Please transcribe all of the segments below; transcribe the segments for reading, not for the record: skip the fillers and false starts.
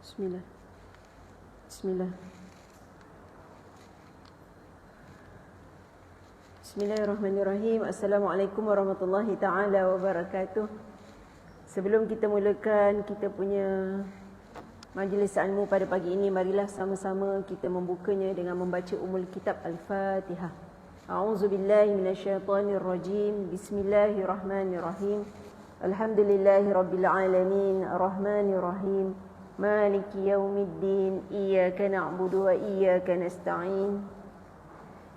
Bismillah. Bismillah. Bismillahirrahmanirrahim. Assalamualaikum warahmatullahi ta'ala wabarakatuh. Sebelum kita mulakan kita punya majlis ilmu pada pagi ini, marilah sama-sama kita membukanya dengan membaca Ummul Kitab Al-Fatihah. A'udzubillahi minasyaitonirrajim. Bismillahirrahmanirrahim. Alhamdulillahirabbil alamin, arrahmanirrahim, maliki yaumiddin, iyyaka na'budu wa iyyaka nasta'in.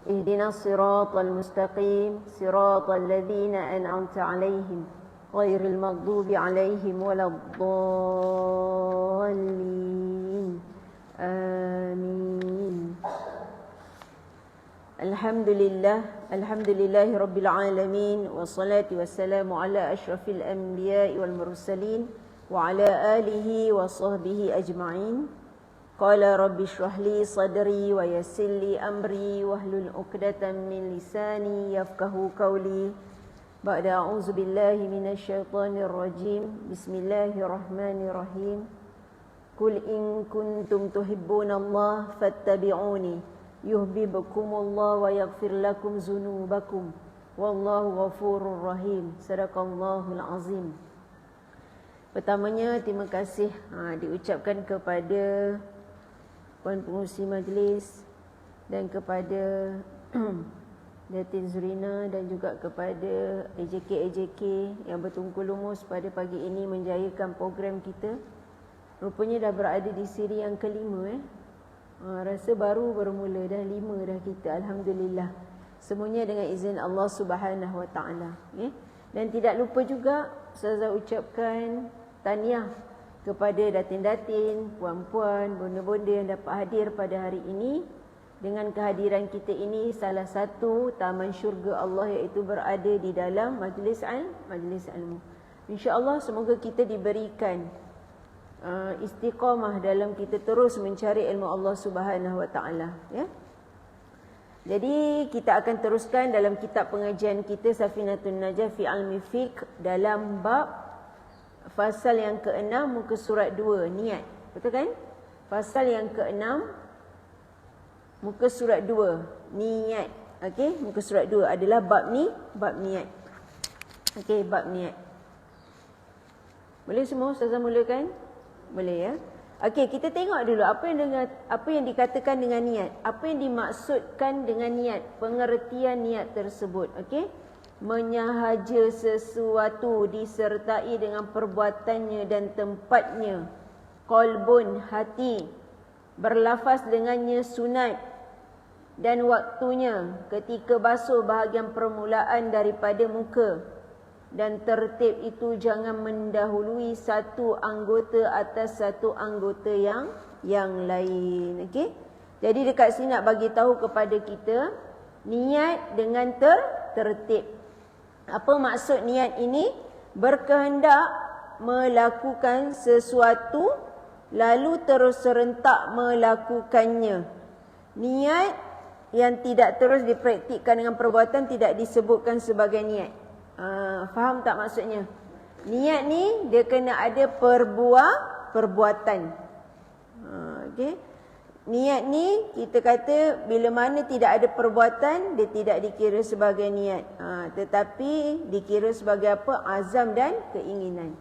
Ihdinas siratal mustaqim, siratal ladzina an'amta 'alaihim ghairil maghdubi 'alaihim waladdallin. Amin. Alhamdulillahi rabbil alamin, wassalatu wassalamu ala asyrafil anbiya'i wal mursalin wa ala alihi wa sahbihi ajma'in. Qala rabbi shrah li sadri wa yassir li amri wahlul 'uqdatam min lisani yafqahu qawli. Ba'da a'udzu billahi minasyaitonir rajim. Bismillahirrahmanirrahim. Qul in kuntum tuhibbunallaha fattabi'uni yuhibbukumullah wa yaghfir lakum dzunubakum wallahu ghafurur rahim. Sadaqallahul azim. Pertamanya terima kasih diucapkan kepada Puan Pengurusi Majlis dan kepada Datin Zurina dan juga kepada AJK yang bertungkul lumus pada pagi ini menjayakan program kita. Rupanya dah berada di siri yang kelima. Rasa baru bermula, dah 5 dah kita, alhamdulillah. Semuanya dengan izin Allah Subhanahu Wa Taala. Dan tidak lupa juga saya ucapkan tahniah kepada datin-datin, puan-puan, bonda-bonda yang dapat hadir pada hari ini. Dengan kehadiran kita ini, salah satu taman syurga Allah iaitu berada di dalam majlis ilmu. InsyaAllah semoga kita diberikan istiqamah dalam kita terus mencari ilmu Allah Subhanahu Wa Taala. Jadi kita akan teruskan dalam kitab pengajian kita Safinatun Najah fi Ilmi Fiqh dalam bab fasal yang ke-6 muka surat 2, niat. Betul kan? Fasal yang ke-6 muka surat 2, niat. Okey, muka surat 2 adalah bab ni, bab niat. Okey, bab niat. Boleh semua Ustazah mulakan? Boleh ya? Okey, kita tengok dulu apa yang dikatakan dengan niat. Apa yang dimaksudkan dengan niat, pengertian niat tersebut. Okey? Menyahaja sesuatu disertai dengan perbuatannya dan tempatnya. Qalbun, hati. Berlafaz dengannya sunat. Dan waktunya ketika basuh bahagian permulaan daripada muka. Dan tertib itu jangan mendahului satu anggota atas satu anggota yang lain. Okey? Jadi dekat sini nak bagi tahu kepada kita niat dengan tertib. Apa maksud niat ini? Berkehendak melakukan sesuatu lalu terus serentak melakukannya. Niat yang tidak terus dipraktikkan dengan perbuatan tidak disebutkan sebagai niat. Faham tak maksudnya? Niat ni dia kena ada perbuatan. Okey. Niat ni kita kata bila mana tidak ada perbuatan dia tidak dikira sebagai niat. Tetapi dikira sebagai apa? Azam dan keinginan.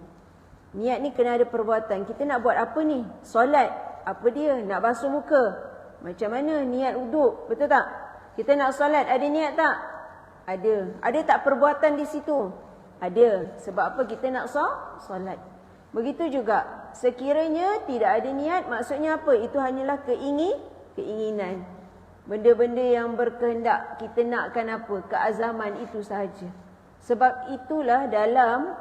Niat ni kena ada perbuatan. Kita nak buat apa ni? Solat. Apa dia? Nak basuh muka. Macam mana? Niat wuduk. Betul tak? Kita nak solat ada niat tak? Ada. Ada tak perbuatan di situ? Ada. Sebab apa kita nak solat? Begitu juga. Sekiranya tidak ada niat, maksudnya apa? Itu hanyalah keinginan. Benda-benda yang berkehendak. Kita nakkan apa? Keazaman itu sahaja. Sebab itulah dalam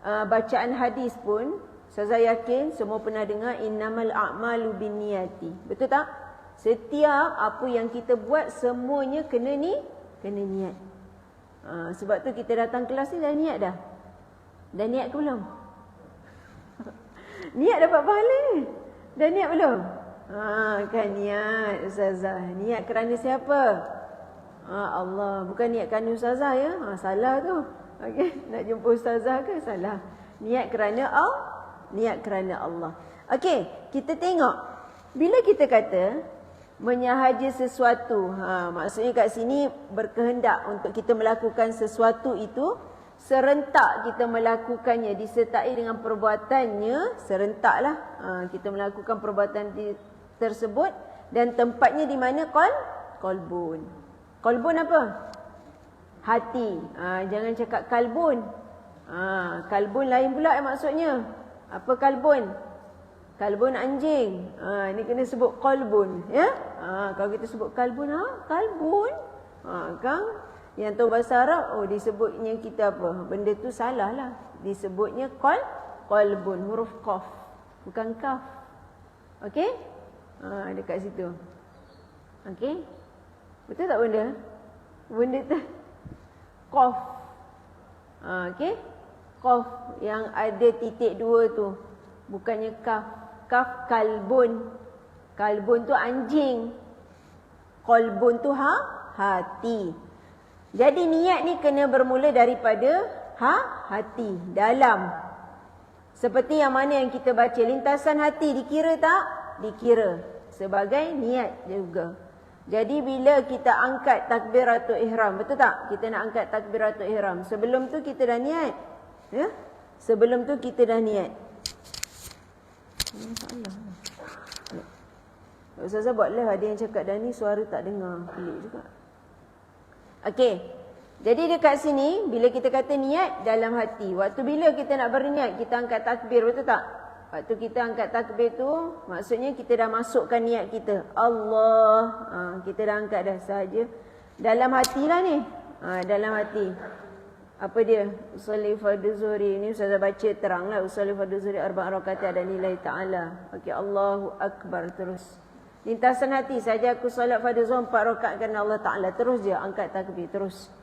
bacaan hadis pun, saya yakin semua pernah dengar innamal a'malu binniyati. Betul tak? Setiap apa yang kita buat semuanya kena niat. Sebab tu kita datang kelas ni dah niat dah. Dah niat ke belum? Niat dapat pahala ni. Dah niat belum? Kan niat Ustazah. Niat kerana siapa? Allah. Bukan niat kerana Ustazah ya. Salah tu. Okey, nak jumpa Ustazah ke? Salah. Niat kerana Allah. Okey, kita tengok. Bila kita kata menyahaja sesuatu, maksudnya kat sini berkehendak untuk kita melakukan sesuatu itu, serentak kita melakukannya, disertai dengan perbuatannya, serentaklah kita melakukan perbuatan tersebut, dan tempatnya di mana? Qalbun. Qalbun apa? Hati. Jangan cakap kalbun. Kalbun lain pula maksudnya. Apa kalbun? Kalbun anjing. Ni kena sebut qalbun, ya. Kalau kita sebut kalbun, kalbun. Kang yang tahu bahasa Arab, disebutnya kita apa? Benda tu salah lah. Disebutnya qalbun, huruf qaf, bukan kaf. Okey? Dekat situ. Okey? Betul tak benda? Benda tu qaf. Okey? Qaf yang ada titik dua tu. Bukannya kaf. Kaf kalbun. Kalbun tu anjing. Qalbun tu hati. Jadi niat ni kena bermula daripada hati, dalam. Seperti yang mana yang kita baca, lintasan hati dikira tak? Dikira sebagai niat juga. Jadi bila kita angkat takbiratul ihram, betul tak? Kita nak angkat takbiratul ihram. Sebelum tu kita dah niat. Ya? Sebelum tu kita dah niat. Masalah. Ustazah buat live, ada yang cakap dah ni suara tak dengar. Pelik juga. Okey. Jadi dekat sini bila kita kata niat dalam hati, waktu bila kita nak berniat kita angkat takbir, betul tak? Waktu kita angkat takbir tu maksudnya kita dah masukkan niat kita. Allah, kita dah angkat dah sahaja. Dalam hatilah ni. Dalam hati. Apa dia? Usolli fardhu zuhri. Ini Ustazah baca teranglah. Usolli fardhu zuhri arba'a rakaat ada nilai ta'ala. Okey, Allahu akbar terus. Lintasan hati saja aku solat fardhu zuhur 4 rakaat kerana Allah Taala. Terus je angkat takbir terus.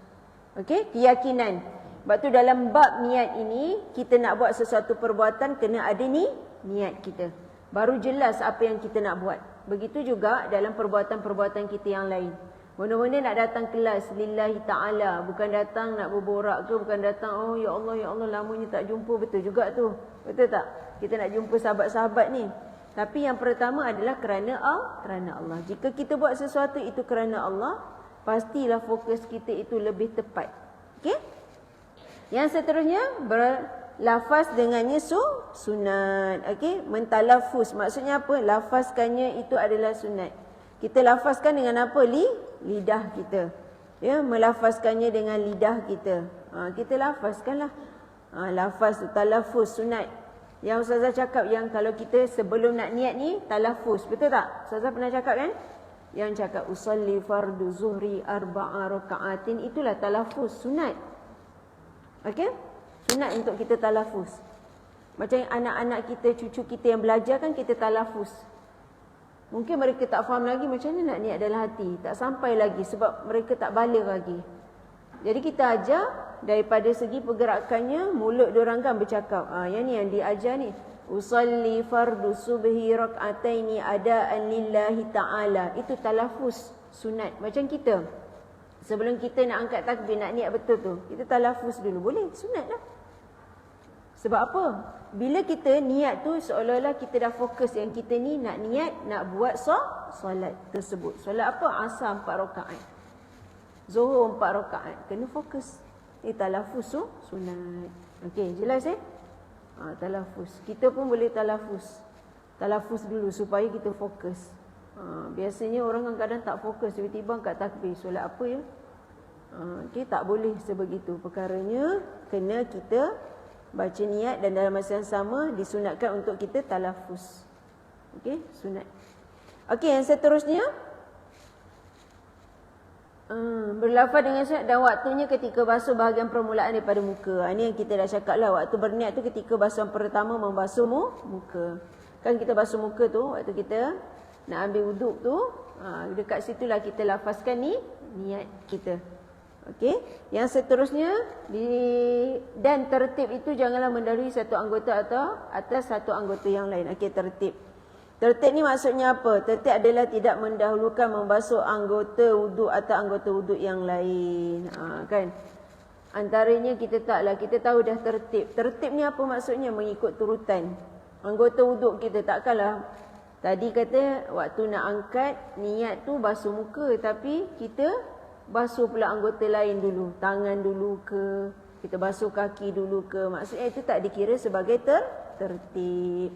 Okey, keyakinan. Sebab tu dalam bab niat ini kita nak buat sesuatu perbuatan kena ada niat kita. Baru jelas apa yang kita nak buat. Begitu juga dalam perbuatan-perbuatan kita yang lain. Mana-mana nak datang kelas lillahi ta'ala, bukan datang nak berborak ke, bukan datang ya Allah lamanya tak jumpa, betul juga tu. Betul tak? Kita nak jumpa sahabat-sahabat ni. Tapi yang pertama adalah kerana Allah. Jika kita buat sesuatu itu kerana Allah, pastilah fokus kita itu lebih tepat. Okey? Yang seterusnya berlafaz dengannya sunat. Okey? Mentalafuz maksudnya apa? Lafazkannya itu adalah sunat. Kita lafazkan dengan apa? Lidah kita. Ya, melafazkannya dengan lidah kita. Kita lafazkanlah. Lafaz talafuz sunat. Yang Ustazah cakap yang kalau kita sebelum nak niat ni talafuz, betul tak? Ustazah pernah cakap kan? Yang cakap usolli fardhu zuhri arba'a rakaatin, itulah talafuz sunat. Okey? Sunat untuk kita talafuz. Macam anak-anak kita, cucu kita yang belajar kan kita talafuz. Mungkin mereka tak faham lagi macam mana nak niat dalam hati, tak sampai lagi sebab mereka tak balik lagi. Jadi kita ajar daripada segi pergerakannya, mulut diorang kan bercakap. Yang ni yang diajar ni. Usalli fardhu subhi rak'ataini adaan lillahi ta'ala. Itu talafuz sunat. Macam kita. Sebelum kita nak angkat takbir, nak niat betul tu, kita talafuz dulu. Boleh, sunat lah. Sebab apa? Bila kita niat tu seolah-olah kita dah fokus yang kita ni nak niat, nak buat solat tersebut. Solat apa? Asar 4 rakaat. Zuhur 4 rakaat. Kena fokus. Talafuz tu sunat. Okey, jelas talafuz. Kita pun boleh talafuz. Talafuz dulu supaya kita fokus. Biasanya orang kadang-kadang tak fokus, tiba-tiba angkat takbir. Solat apa ya? Okey, tak boleh sebegitu. Perkaranya kena kita baca niat dan dalam masa yang sama disunatkan untuk kita talafuz. Okey, sunat. Okey, yang seterusnya berlafaz dengan sunat dan waktunya ketika basuh bahagian permulaan daripada muka. Ini yang kita dah cakap lah. Waktu berniat tu ketika basuhan pertama membasuh muka. Kan kita basuh muka tu waktu kita nak ambil wuduk tu. Dekat situlah kita lafazkan niat kita. Okey. Yang seterusnya dan tertib itu janganlah mendahului satu anggota atau atas satu anggota yang lain. Okey, tertib. Tertib ni maksudnya apa? Tertib adalah tidak mendahulukan membasuh anggota wuduk atau anggota wuduk yang lain. Kan? Antaranya kita taklah, kita tahu dah tertib. Tertib ni apa maksudnya? Mengikut turutan. Anggota wuduk kita takkanlah. Tadi kata waktu nak angkat niat tu basuh muka, tapi kita basuh pula anggota lain dulu. Tangan dulu ke, kita basuh kaki dulu ke. Maksudnya itu tak dikira sebagai tertib.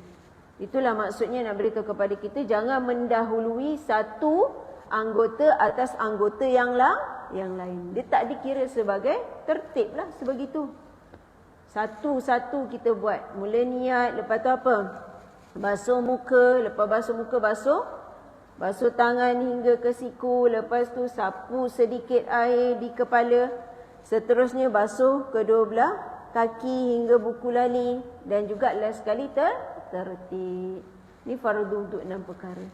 Itulah maksudnya nak beritahu kepada kita, jangan mendahului satu anggota atas anggota yang lain. Dia tak dikira sebagai tertib lah sebegitu. Satu-satu kita buat. Mula niat, lepas tu apa? Basuh muka, lepas basuh muka basuh tangan hingga ke siku, lepas tu sapu sedikit air di kepala. Seterusnya basuh kedua belah kaki hingga buku lali, dan juga last sekali tertib. Ni fardu untuk 6 perkara.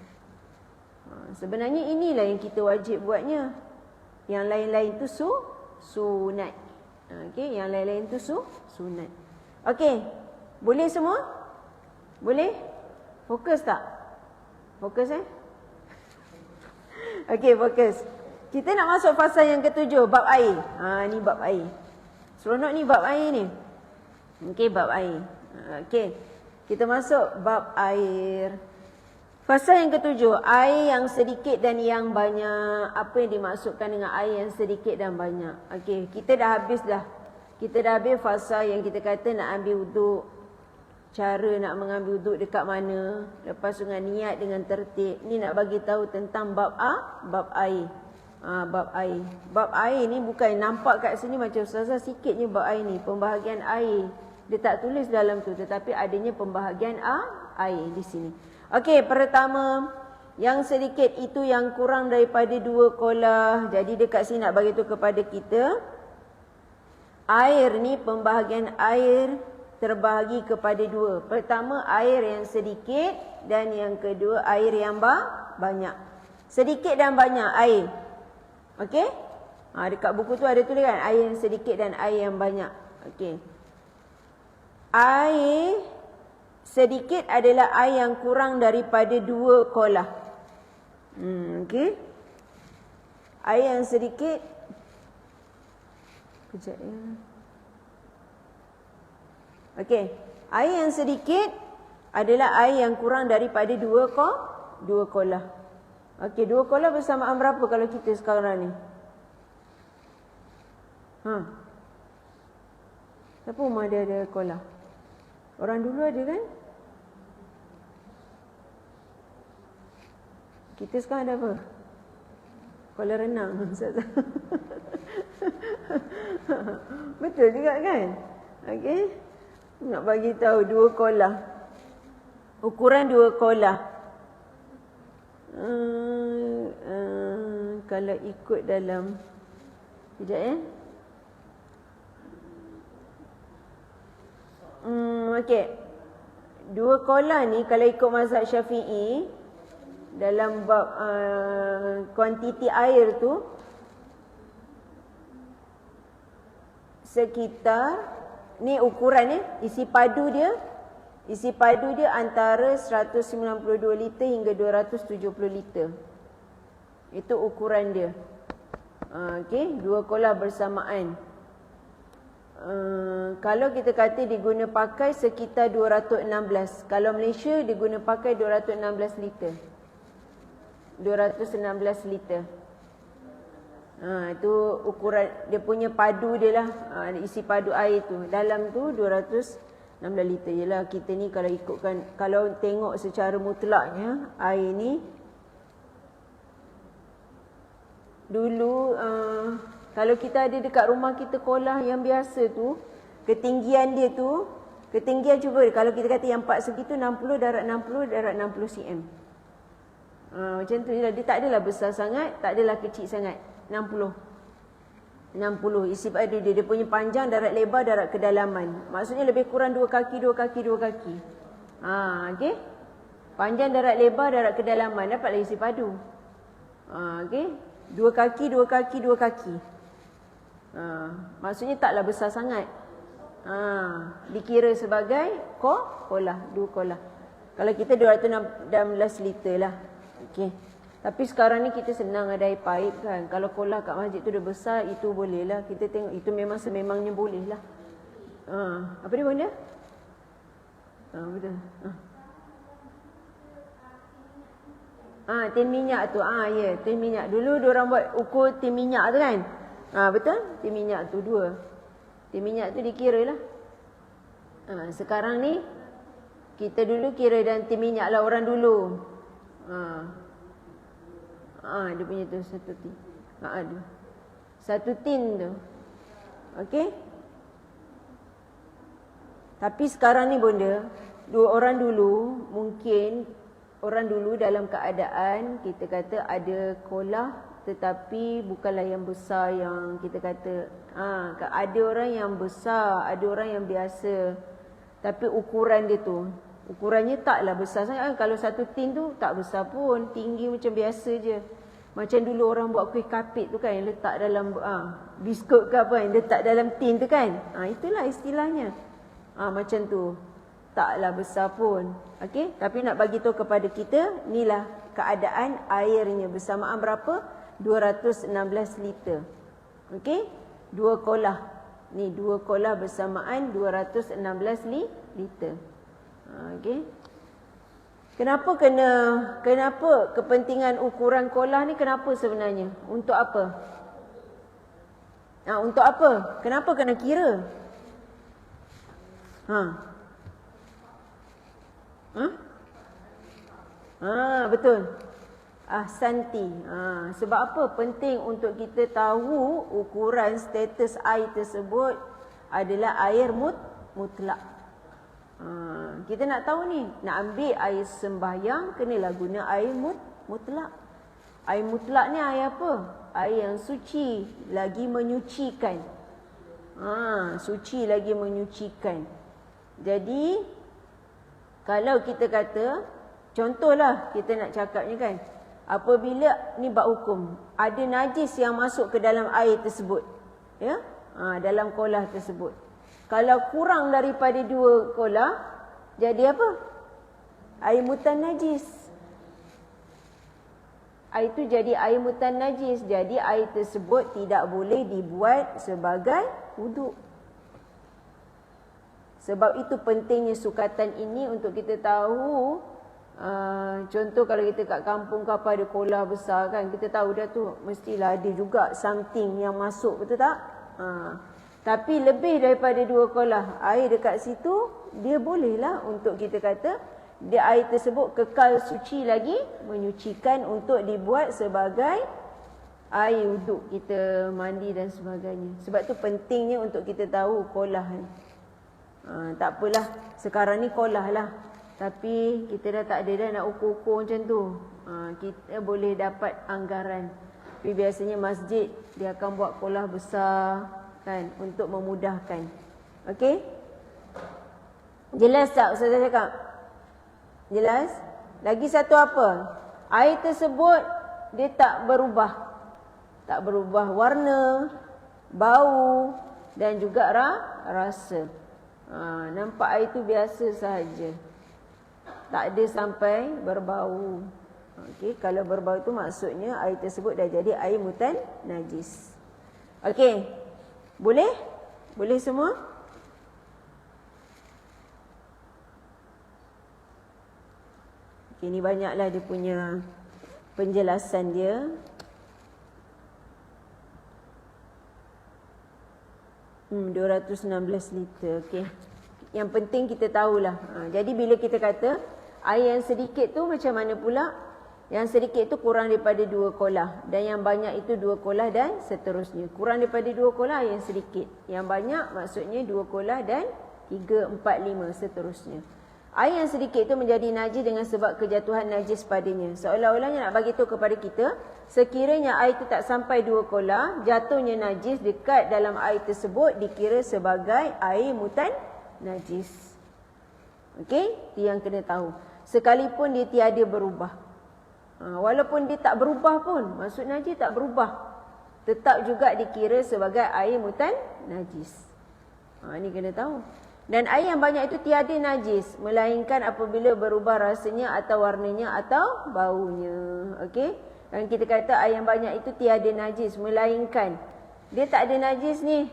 Sebenarnya inilah yang kita wajib buatnya. Yang lain-lain tu sunat. Okey, yang lain-lain tu sunat. Okey, boleh semua? Boleh? Fokus tak? Fokus Okey, fokus. Kita nak masuk fasa yang ketujuh, bab air. Ni bab air. Seronok ni bab air ni. Okey, bab air. Okey, kita masuk bab air. Fasa yang ketujuh, air yang sedikit dan yang banyak. Apa yang dimaksudkan dengan air yang sedikit dan banyak? Okey, kita dah habis dah. Kita dah habis fasa yang kita kata nak ambil wuduk. Cara nak mengambil wuduk dekat mana. Lepas dengan niat dengan tertib. Ni nak bagi tahu tentang bab air. Bab air. Bab air ni bukan nampak kat sini macam ustazah sikitnya bab air ni. Pembahagian air. Dia tak tulis dalam tu, tetapi adanya pembahagian air di sini. Okey, pertama, yang sedikit itu yang kurang daripada 2 kolah. Jadi dekat sini nak bagi tahu kepada kita, air ni pembahagian air terbahagi kepada 2. Pertama, air yang sedikit, dan yang kedua air yang banyak. Sedikit dan banyak air. Okey? Dekat buku tu ada tulis kan, air yang sedikit dan air yang banyak. Okey. Air sedikit adalah air yang kurang daripada 2 kolah. Okey. Air yang sedikit. Kejap ya. Okey. Air yang sedikit adalah air yang kurang daripada 2 kolah. Okey, 2 kolah bersamaan berapa kalau kita sekarang ni? Siapa rumah dia ada kolah? Orang dulu ada kan? Kita sekarang ada apa? Kolam renang. Betul juga kan? Okey. Nak bagi tahu 2 kolah. Ukuran 2 kolah. Kalau ikut dalam, sekejap ya. Okey. 2 kolah ni kalau ikut mazhab Syafi'i, dalam bab kuantiti air tu sekitar, ni ukuran isi padu dia antara 192 liter hingga 270 liter. Itu ukuran dia. Okey, 2 kolah bersamaan. Kalau kita kata diguna pakai sekitar 216. Kalau Malaysia diguna pakai 216 liter. 216 liter. Itu ukuran dia punya padu dia lah. Isi padu air tu. Dalam tu 216 liter. Yelah kita ni kalau ikutkan, kalau tengok secara mutlaknya, air ni dulu kalau kita ada dekat rumah kita kolah yang biasa tu, ketinggian dia tu, ketinggian cuba kalau kita kata yang 4 segi tu 60 darab 60 cm. Macam tu je lah. Dia tak adalah besar sangat, tak adalah kecil sangat. 60 isi padu dia. Dia punya panjang, darat lebar, darat kedalaman. Maksudnya lebih kurang 2 kaki. Okey. Panjang, darat lebar, darat kedalaman. Dapatlah isi padu. Okey. 2 kaki. Maksudnya taklah besar sangat. Dikira sebagai kolah, 2 kolah. Kalau kita 216 liter lah. Okey. Tapi sekarang ni kita senang ada air paip kan. Kalau kolah kat masjid tu dah besar, itu boleh lah. Kita tengok itu memang sememangnya boleh lah. Apa dia benda? Betul. Tin minyak tu. Ya, tin minyak. Dulu diorang buat ukur tin minyak tu kan. Betul? Tin minyak tu 2. Tin minyak tu dikira lah. Sekarang ni kita dulu kira dan tin minyak lah orang dulu. Dia punya tu 1 tin. 1 tin tu. Okey? Tapi sekarang ni bonda, orang dulu mungkin orang dulu dalam keadaan kita kata ada kolah tetapi bukanlah yang besar yang kita kata ada orang yang besar, ada orang yang biasa. Tapi ukuran dia tu, ukurannya taklah besar sangat. Kalau 1 tin tu tak besar pun, tinggi macam biasa je. Macam dulu orang buat kuih kapit tu kan, yang letak dalam biskut ke apa, yang letak dalam tin tu kan. Itulah istilahnya. Macam tu. Taklah besar pun. Okey, tapi nak bagi tahu kepada kita, inilah keadaan airnya bersamaan berapa? 216 liter. Okey? 2 kolah. Ni 2 kolah bersamaan 216 liter. Okey. Kenapa kepentingan ukuran kolah ni kenapa sebenarnya? Untuk apa? Untuk apa? Kenapa kena kira? Betul. Ahsanti. Sebab apa penting untuk kita tahu ukuran status air tersebut adalah air mutlak. Kita nak tahu ni, nak ambil air sembahyang kenalah guna air mutlak. Air mutlak ni air apa? Air yang suci, lagi menyucikan. Suci lagi menyucikan. Jadi kalau kita kata, contohlah kita nak cakapnya kan, apabila ni bab hukum, ada najis yang masuk ke dalam air tersebut, ya, dalam kolah tersebut. Kalau kurang daripada 2 kolah, jadi apa? Air mutan najis. Air itu jadi air mutan najis. Jadi air tersebut tidak boleh dibuat sebagai wuduk. Sebab itu pentingnya sukatan ini untuk kita tahu. Contoh kalau kita kat kampung ke apa ada kolah besar kan, kita tahu dah tu mestilah ada juga something yang masuk, betul tak? Tapi lebih daripada 2 kolah air dekat situ, dia bolehlah untuk kita kata dia air tersebut kekal suci lagi menyucikan untuk dibuat sebagai air wuduk kita mandi dan sebagainya. Sebab tu pentingnya untuk kita tahu kolah ni. Tak apalah, sekarang ni kolah lah. Tapi kita dah tak ada dah nak ukur-ukur macam tu. Kita boleh dapat anggaran. Tapi biasanya masjid dia akan buat kolah besar kan, untuk memudahkan. Okey? Jelas tak Ustazah cakap? Jelas? Lagi satu apa? Air tersebut dia tak berubah. Tak berubah warna, bau dan juga rasa. Nampak air tu biasa sahaja. Tak ada sampai berbau. Okey, kalau berbau tu maksudnya air tersebut dah jadi air mutan najis. Okey. Boleh? Boleh semua? Okey, ni banyaklah dia punya penjelasan dia. 216 liter. Okey. Yang penting kita tahulah. Jadi bila kita kata air yang sedikit tu macam mana pula? Yang sedikit tu kurang daripada 2 kolah. Dan yang banyak itu 2 kolah dan seterusnya. Kurang daripada 2 kolah yang sedikit. Yang banyak maksudnya 2 kolah dan 3, 4, 5 seterusnya. Air yang sedikit itu menjadi najis dengan sebab kejatuhan najis padanya. Seolah-olahnya nak bagi tahu kepada kita, sekiranya air itu tak sampai 2 kolah, jatuhnya najis dekat dalam air tersebut dikira sebagai air mutan najis. Okey? Itu yang kena tahu. Sekalipun dia tiada berubah. Walaupun dia tak berubah pun, maksud najis tak berubah, tetap juga dikira sebagai air mutan najis. Ini kena tahu. Dan air yang banyak itu tiada najis, melainkan apabila berubah rasanya atau warnanya atau baunya. Okey? Dan kita kata air yang banyak itu tiada najis, melainkan dia tak ada najis ni.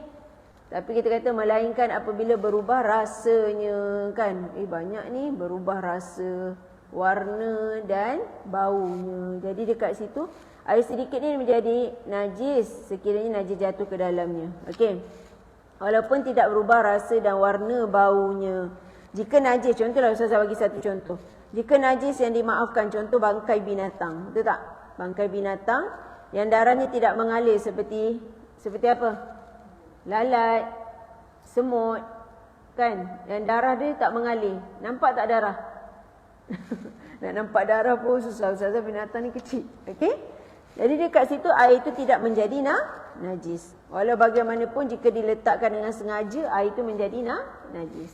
Tapi kita kata melainkan apabila berubah rasanya kan. Banyak ni berubah rasa, warna dan baunya. Jadi dekat situ air sedikit ni menjadi najis sekiranya najis jatuh ke dalamnya. Okey. Walaupun tidak berubah rasa dan warna baunya. Jika najis, contohlah Ustazah bagi satu contoh. Jika najis yang dimaafkan, contoh bangkai binatang. Betul tak? Bangkai binatang yang darahnya tidak mengalir seperti apa? Lalat, semut, kan? Yang darah dia tak mengalir. Nampak tak darah? Nak nampak darah pun susah. Ustazah binatang ni kecil. Okey? Jadi dekat situ air itu tidak menjadi najis. Walau bagaimanapun jika diletakkan dengan sengaja, air itu menjadi najis.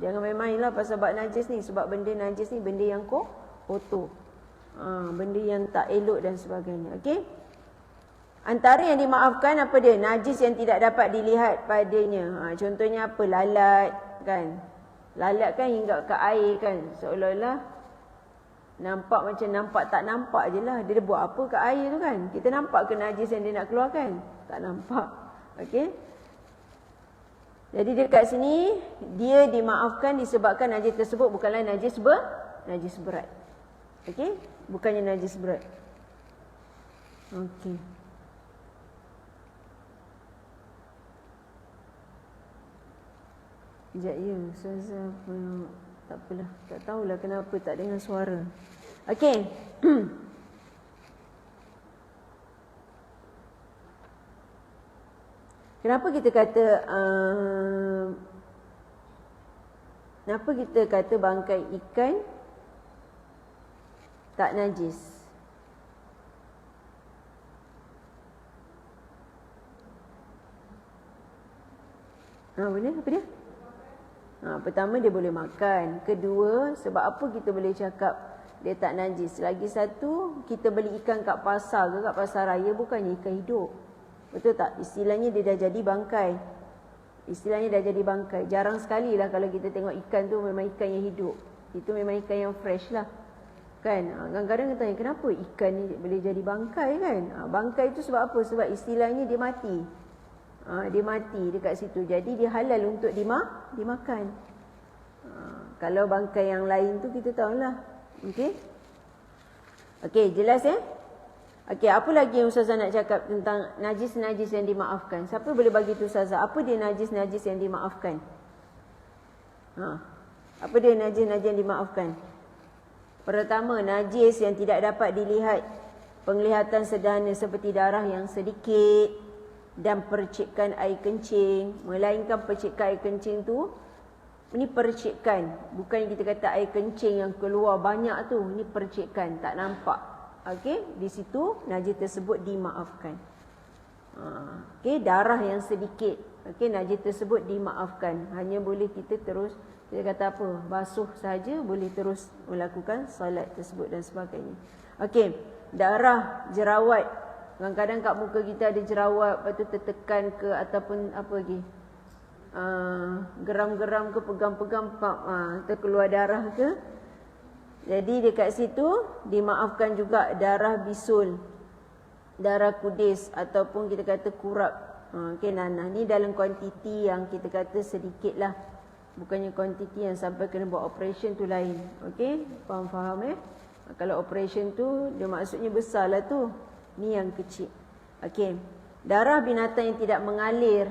Jangan main-mainlah pasal bab najis ni. Sebab benda najis ni benda yang kotor. Benda yang tak elok dan sebagainya. Okey? Antara yang dimaafkan apa dia? Najis yang tidak dapat dilihat padanya. Contohnya apa? Lalat kan. Lalat kan hinggap ke air kan. Seolah-olah nampak macam nampak tak nampak je lah. Dia buat apa ke air tu kan. Kita nampak ke najis yang dia nak keluarkan? Tak nampak. Okey. Jadi dekat sini dia dimaafkan disebabkan najis tersebut bukanlah najis berat. Okey? Bukannya najis berat. Okey. Sekejap ya, Ustazah tak apalah. Tak tahulah kenapa tak dengar suara. Okey. Kenapa kita kata bangkai ikan tak najis? Apa dia? Pertama dia boleh makan. Kedua, sebab apa kita boleh cakap dia tak najis? Lagi satu, kita beli ikan kat pasar ke kat pasar raya bukannya ikan hidup. Betul tak? Istilahnya dia dah jadi bangkai. Jarang sekali lah kalau kita tengok ikan tu memang ikan yang hidup. Itu memang ikan yang fresh lah. Kan? Kadang-kadang kita tanya kenapa ikan ni boleh jadi bangkai kan? Bangkai tu sebab apa? Sebab istilahnya dia mati. Dia mati dekat situ. Jadi dia halal untuk dimakan. Kalau bangkai yang lain tu kita tahulah. Okey? Okey, jelas ya? Okey, apa lagi yang Ustazah nak cakap tentang najis-najis yang dimaafkan? Siapa boleh bagi tu Ustazah? Apa dia najis-najis yang dimaafkan? Apa dia najis-najis yang dimaafkan? Pertama, najis yang tidak dapat dilihat. Penglihatan sederhana seperti darah yang sedikit dan percikan air kencing. Melainkan percikan air kencing tu, ini percikan. Bukan kita kata air kencing yang keluar banyak tu. Ini percikan, tak nampak. Okey, di situ najis tersebut dimaafkan. Okey, darah yang sedikit. Okey, najis tersebut dimaafkan. Hanya boleh kita terus, kita kata apa? Basuh saja, boleh terus melakukan solat tersebut dan sebagainya. Okey, darah, jerawat. Kadang-kadang kat muka kita ada jerawat, lepas tu tertekan ke ataupun apa lagi? Geram-geram ke, pegang-pegang, terkeluar darah ke. Jadi dekat situ dimaafkan juga darah bisul, darah kudis ataupun kita kata kurap. Okey, nanah ni dalam kuantiti yang kita kata sedikit lah. Bukannya kuantiti yang sampai kena buat operation tu lain. Okey, faham Kalau operation tu dia maksudnya besar lah tu. Ni yang kecil. Okey, darah binatang yang tidak mengalir,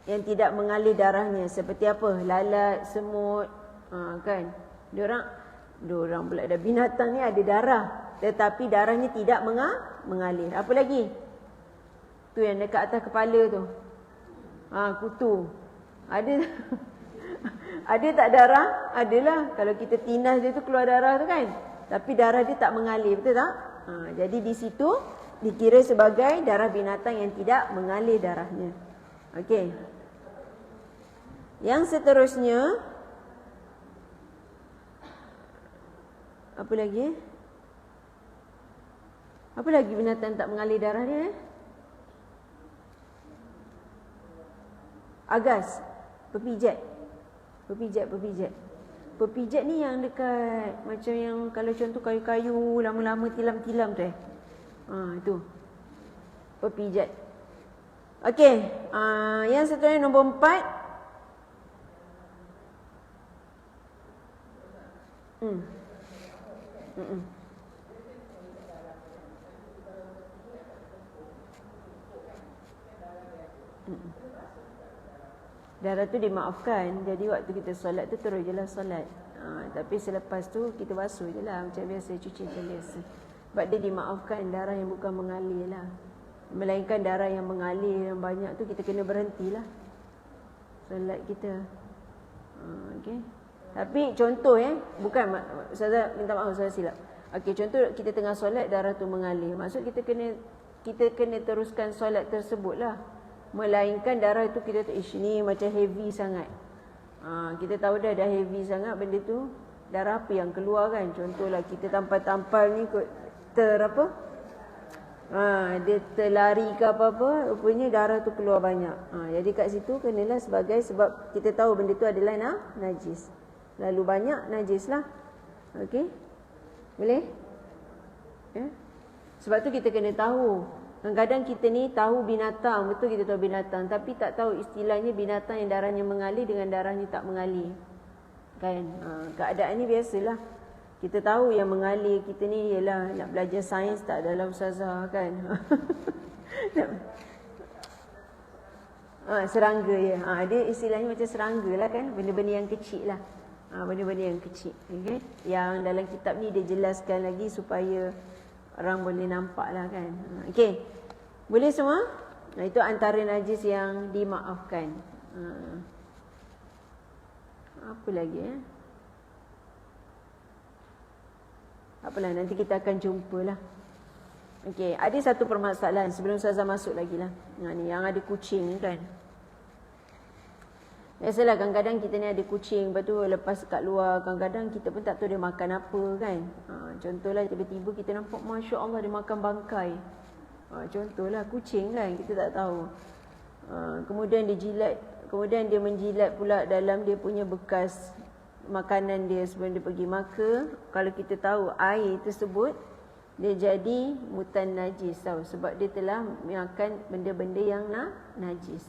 yang tidak mengalir darahnya seperti apa? Lalat, semut, kan? Diorang pula ada binatang ni ada darah, tetapi darahnya tidak mengalir. Apa lagi? Tu yang dekat atas kepala tu. Kutu. Ada ada tak darah? Adalah. Kalau kita tinas dia tu keluar darah tu kan. Tapi darah dia tak mengalir, betul tak? Jadi di situ dikira sebagai darah binatang yang tidak mengalir darahnya. Okey. Yang seterusnya, apa lagi? Apa lagi binatang tak mengalir darah dia? Agas, pepijat. Pepijat ni yang dekat macam yang kalau contoh kayu-kayu lama-lama tilam-tilam tu Itu. Pepijat. Okey, yang seterusnya nombor 4. Darah tu dimaafkan. Jadi waktu kita solat tu terus je lah solat. Tapi selepas tu kita basuh je lah macam biasa, cuci macam biasa. Sebab dia dimaafkan, darah yang bukan mengalir lah. Melainkan darah yang mengalir yang banyak tu kita kena berhentilah solat kita. Okey. Tapi contoh bukan Ustazah minta maaf saya silap. Okey, contoh kita tengah solat darah tu mengalir. Maksud kita kena teruskan solat tersebut lah. Melainkan darah itu kita tu ni macam heavy sangat. Kita tahu dah heavy sangat benda tu, darah apa yang keluar kan. Contohlah kita tampal-tampal ni kot dia terlari ke apa-apa, rupanya darah tu keluar banyak. Jadi kat situ kenalah sebagai sebab kita tahu benda tu adalah najis. Lalu banyak najis lah. Okey? Boleh? Sebab tu kita kena tahu. Kadang-kadang kita ni tahu binatang, betul kita tahu binatang, tapi tak tahu istilahnya binatang yang darahnya mengalir dengan darahnya tak mengalir. Kan? Keadaan ni biasalah. Kita tahu yang mengalir kita ni ialah nak belajar sains tak dalam ustazah kan. Serangga ya. Dia istilahnya macam serangga lah kan, benda-benda yang kecil lah. Benda-benda yang kecil. Okay? Yang dalam kitab ni dia jelaskan lagi supaya orang boleh nampak lah kan. Okey. Boleh semua? Itu antara najis yang dimaafkan. Apa lagi Apalah, nanti kita akan jumpalah. Okey, ada satu permasalahan sebelum saya masuk lagi lah. Ni yang ada kucing kan. Biasalah kadang-kadang kita ni ada kucing, lepas tu lepas kat luar, kadang-kadang kita pun tak tahu dia makan apa kan. Contohlah tiba-tiba kita nampak Masya Allah dia makan bangkai. Contohlah kucing kan, kita tak tahu. Kemudian dia menjilat pula dalam dia punya bekas makanan dia sebelum dia pergi. Maka kalau kita tahu air tersebut dia jadi mutan najis tau, sebab dia telah makan benda-benda yang najis.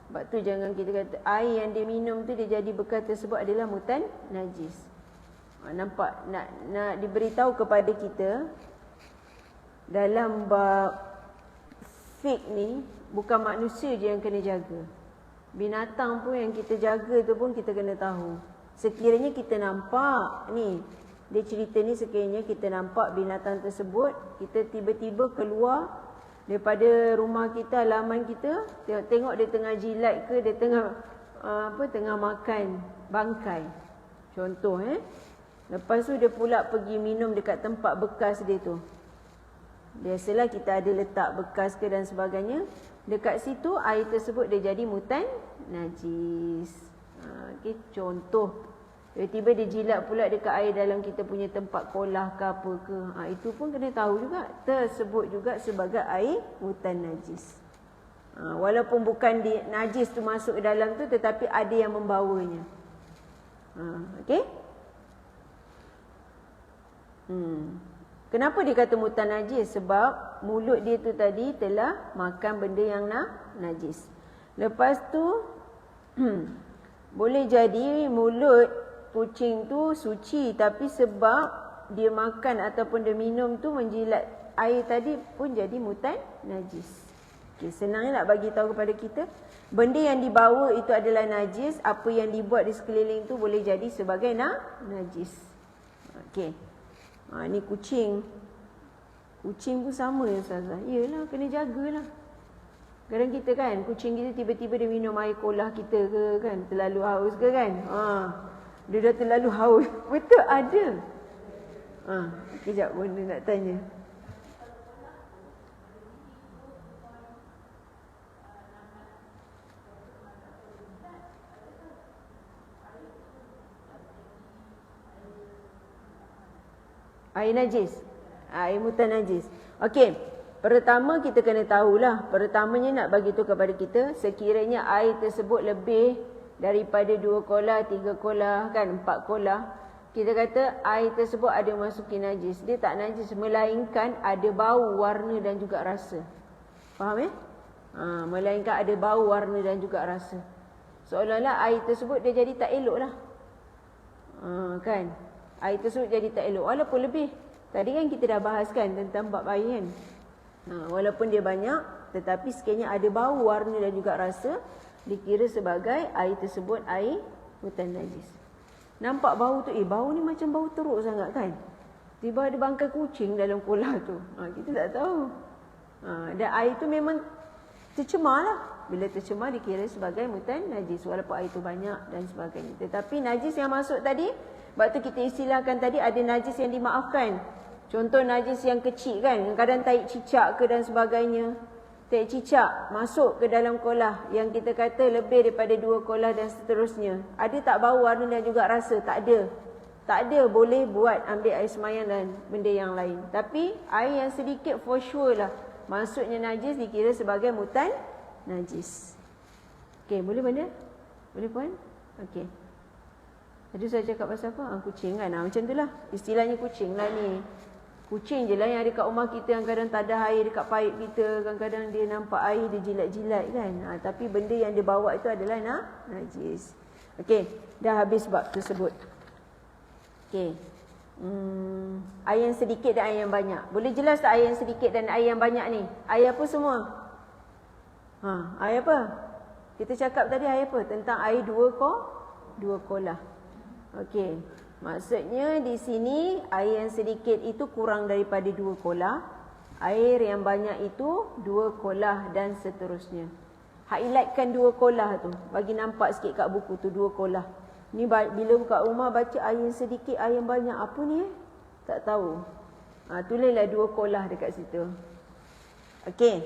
Sebab tu jangan kita kata air yang dia minum tu dia jadi bekas tersebut adalah mutan najis. Nampak nak diberitahu kepada kita dalam bab fiqh ni bukan manusia je yang kena jaga. Binatang pun yang kita jaga tu pun kita kena tahu. Sekiranya kita nampak ni, dia cerita ni sekiranya kita nampak binatang tersebut, kita tiba-tiba keluar daripada rumah kita, halaman kita, tengok dia tengah jilat ke, dia tengah tengah makan bangkai. Contoh lepas tu dia pula pergi minum dekat tempat bekas dia tu. Biasalah kita ada letak bekas ke dan sebagainya. Dekat situ air tersebut dia jadi mutan najis. Okay, contoh. Tiba-tiba dia jilat pula dekat air dalam kita punya tempat kolah ke apa ke. Itu pun kena tahu juga. Tersebut juga sebagai air mutan najis. Walaupun bukan najis tu masuk ke dalam tu, tetapi ada yang membawanya. Okey? Kenapa dia kata mutan najis? Sebab mulut dia tu tadi telah makan benda yang najis. Lepas tu boleh jadi mulut kucing tu suci, tapi sebab dia makan ataupun dia minum tu menjilat air tadi pun jadi mutan najis. Okay, senangnya nak bagi tahu kepada kita, benda yang dibawa itu adalah najis, apa yang dibuat di sekeliling tu boleh jadi sebagai najis. Okey. Ni kucing. Kucing pun sama ya Ustazah. Yalah, kena jagalah. Kadang kita kan, kucing kita tiba-tiba dia minum air kolah kita ke kan, terlalu haus ke kan. Dia dah terlalu haus. Betul ada. Kejap benda nak tanya. Air najis. Air mutan najis. Okey. Pertama kita kena tahulah. Pertamanya nak bagi tahu kepada kita, sekiranya air tersebut lebih daripada 2 kolah, 3 kolah, kan 4 kolah, kita kata air tersebut ada masuki najis. Dia tak najis, melainkan ada bau, warna dan juga rasa. Faham Melainkan ada bau, warna dan juga rasa. Seolah-olah air tersebut dia jadi tak elok lah. Kan? Air tersebut jadi tak elok. Walaupun lebih. Tadi kan kita dah bahaskan tentang bab air kan. Walaupun dia banyak, tetapi sekiranya ada bau, warna dan juga rasa, dikira sebagai air tersebut air hutan najis. Nampak bau tu, bau ni macam bau teruk sangat kan? Tiba ada bangkai kucing dalam kolah tu. Kita tak tahu. Dan air tu memang tercemar lah. Bila tercemar dikira sebagai hutan najis. Walaupun air tu banyak dan sebagainya. Tetapi najis yang masuk tadi, sebab tu kita istilahkan tadi ada najis yang dimaafkan. Contoh najis yang kecil kan. Kadang-kadang taik cicak ke dan sebagainya. Taik cicak masuk ke dalam kolah yang kita kata lebih daripada 2 kolah dan seterusnya. Ada tak bau, warna dan juga rasa? Tak ada. Tak ada, boleh buat ambil air semayang dan benda yang lain. Tapi air yang sedikit for sure lah. Maksudnya najis dikira sebagai mutan najis. Okey, boleh benda? Boleh puan? Okey. Tadi saya cakap pasal apa? Kucing kan? Macam tu lah. Istilahnya kucing lah ni. Kucing je lah yang ada kat rumah kita yang kadang tak ada air dekat paip kita. Kadang-kadang dia nampak air, dia jilat-jilat kan. Tapi benda yang dia bawa itu adalah najis. Okey, dah habis bab tersebut. Okey. Air yang sedikit dan air yang banyak. Boleh jelas tak air yang sedikit dan air yang banyak ni? Air apa semua? Air apa? Kita cakap tadi air apa? Tentang air 2 kolah. Okey. Maksudnya di sini air yang sedikit itu kurang daripada 2 kolah. Air yang banyak itu 2 kolah dan seterusnya. Highlightkan 2 kolah tu. Bagi nampak sikit kat buku tu 2 kolah. Ni bila buka rumah baca air yang sedikit, air yang banyak. Apa ni Tak tahu. Tulislah 2 kolah dekat situ. Okey.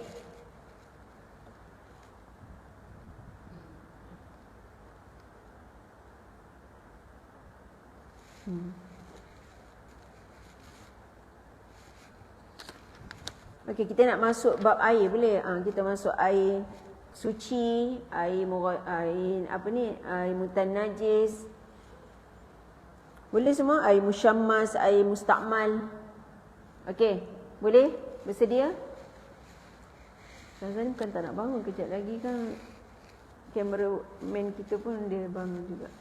Okey, kita nak masuk bab air boleh? Kita masuk air suci, air mutan najis. Boleh semua? Air musyammas, air mustakmal. Okey, boleh? Bersedia? Tuan-tuan bukan tak nak bangun, kejap lagi kan kameraman kita pun dia bangun juga.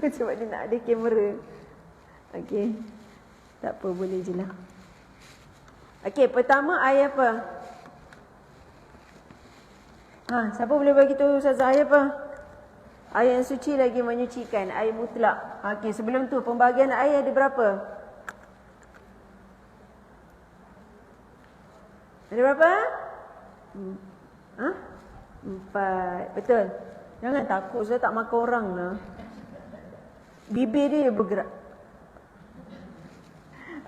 Sebab dia nak ada kamera. Okey. Tak apa, boleh je lah. Okey, pertama air apa? Siapa boleh bagi tahu Ustazah air apa? Air yang suci lagi menyucikan, air mutlak. Okey, sebelum tu pembahagian air ada berapa? Ada berapa? 4. Betul. Jangan takut, saya tak makan orang lah. Bibir dia bergerak.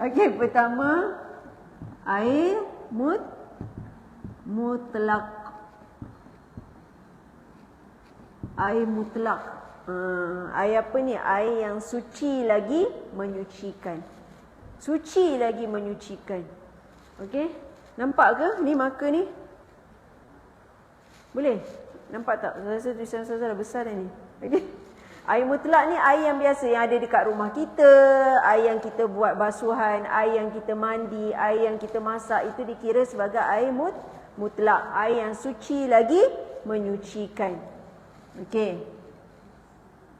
Okey, pertama air mutlak. Air mutlak. Air apa ni? Air yang suci lagi menyucikan. Suci lagi menyucikan. Okey? Nampak ke ni marker ni? Boleh? Nampak tak? Saya rasa tulisan saya dah besar dah ni. Okey? Air mutlak ni air yang biasa yang ada dekat rumah kita, air yang kita buat basuhan, air yang kita mandi, air yang kita masak, itu dikira sebagai air mutlak. Air yang suci lagi menyucikan. Okey.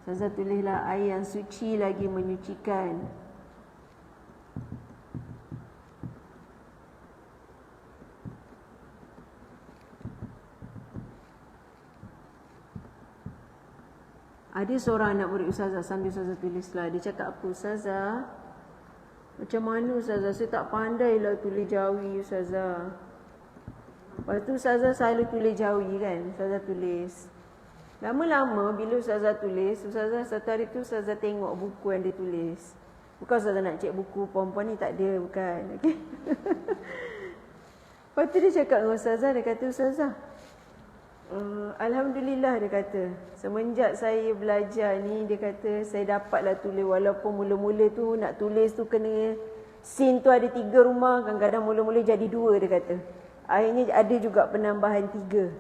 Saya tulislah air yang suci lagi menyucikan. Ada seorang anak murid Ustazah sambil Ustazah tulislah. Dia cakap apa? Ustazah, macam mana Ustazah? Saya tak pandai lah tulis Jawi Ustazah. Lepas tu Ustazah selalu tulis Jawi kan. Ustazah tulis. Lama-lama bila Ustazah tulis, Ustazah satu hari tu Ustazah tengok buku yang dia tulis. Bukan Ustazah nak cek buku perempuan ni, tak ada, bukan. Okay? Lepas tu dia cakap dengan Ustazah, dia kata, Ustazah, Alhamdulillah dia kata, semenjak saya belajar ni, dia kata saya dapatlah tulis. Walaupun mula-mula tu nak tulis tu kena scene tu ada 3 rumah, kadang-kadang mula-mula jadi 2 dia kata. Akhirnya ada juga penambahan 3.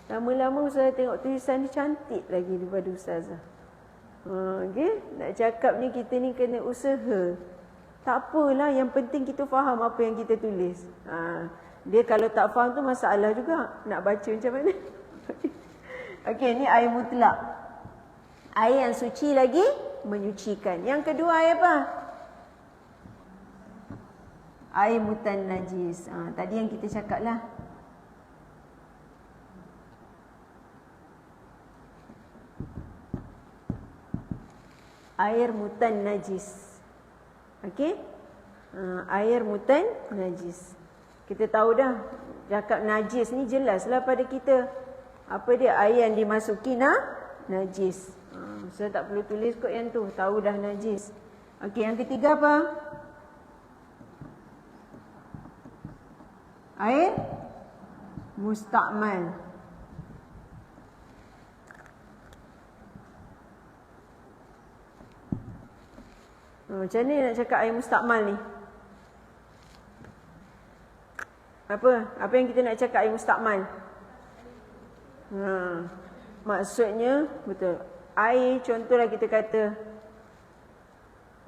Lama-lama Ustazah tengok tulisan ni cantik lagi daripada Ustazah. Okay? Nak cakap ni kita ni kena usaha. Tak apalah, yang penting kita faham apa yang kita tulis. Dia kalau tak faham tu masalah juga. Nak baca macam mana. Okey, ni air mutlak. Air yang suci lagi menyucikan. Yang kedua air apa? Air mutan najis. Tadi yang kita cakap lah. Air mutan najis. Okey? Air mutan najis. Kita tahu dah, cakap najis ni jelaslah pada kita. Apa dia? Air yang dimasuki najis. Saya tak perlu tulis kot yang tu. Tahu dah najis. Okey, yang ketiga apa? Air mustakmal. Macam ni nak cakap air mustakmal ni? Apa yang kita nak cakap air mustakmal? Maksudnya betul. Air, contohlah kita kata,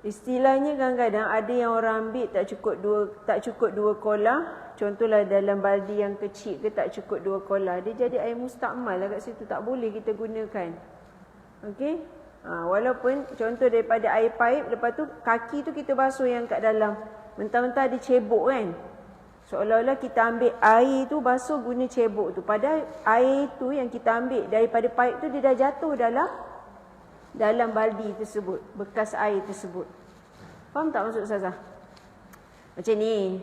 istilahnya kadang-kadang ada yang orang ambil tak cukup dua kolah. Contohlah dalam baldi yang kecil ke tak cukup 2 kolah. Dia jadi air mustakmal lah kat situ. Tak boleh kita gunakan. Okey? Walaupun contoh daripada air paip, lepas tu kaki tu kita basuh yang kat dalam. Mentah-mentah ada cebok kan? Seolah-olah kita ambil air tu basuh guna cebok tu. Padahal air tu yang kita ambil daripada paip tu dia dah jatuh dalam baldi tersebut. Bekas air tersebut. Faham tak maksud Ustazah? Macam ni.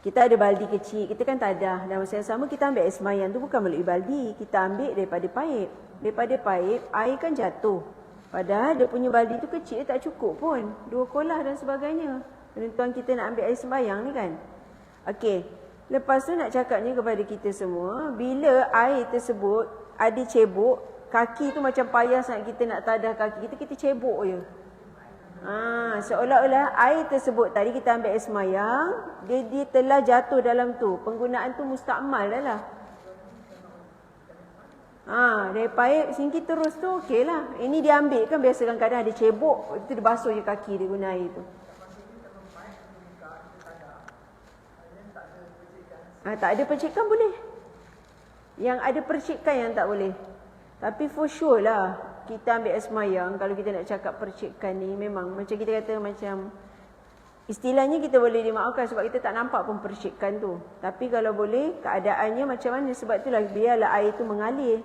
Kita ada baldi kecil. Kita kan tadah. Dan masa yang sama kita ambil air semayang tu bukan melalui baldi. Kita ambil daripada paip. Daripada paip air kan jatuh. Padahal dia punya baldi tu kecil tak cukup pun. 2 kolah dan sebagainya. Penentuan kita nak ambil air sembahyang ni kan. Okey. Lepas tu nak cakapnya kepada kita semua, bila air tersebut ada cebok, kaki tu macam payah sangat kita nak tadah kaki kita cebok je. Seolah-olah air tersebut tadi kita ambil air semayang, dia telah jatuh dalam tu. Penggunaan tu mustakmal dah lah. Dari paip singkir terus tu okey lah. Ini dia ambil kan biasa kadang-kadang ada cebok, itu dia basuh je kaki dia guna air tu. Tak ada percikan boleh. Yang ada percikan yang tak boleh. Tapi for sure lah kita ambil air semayang, kalau kita nak cakap percikan ni memang macam kita kata macam istilahnya kita boleh dimaafkan sebab kita tak nampak pun percikan tu. Tapi kalau boleh keadaannya macam mana, sebab itulah biarlah air tu mengalir.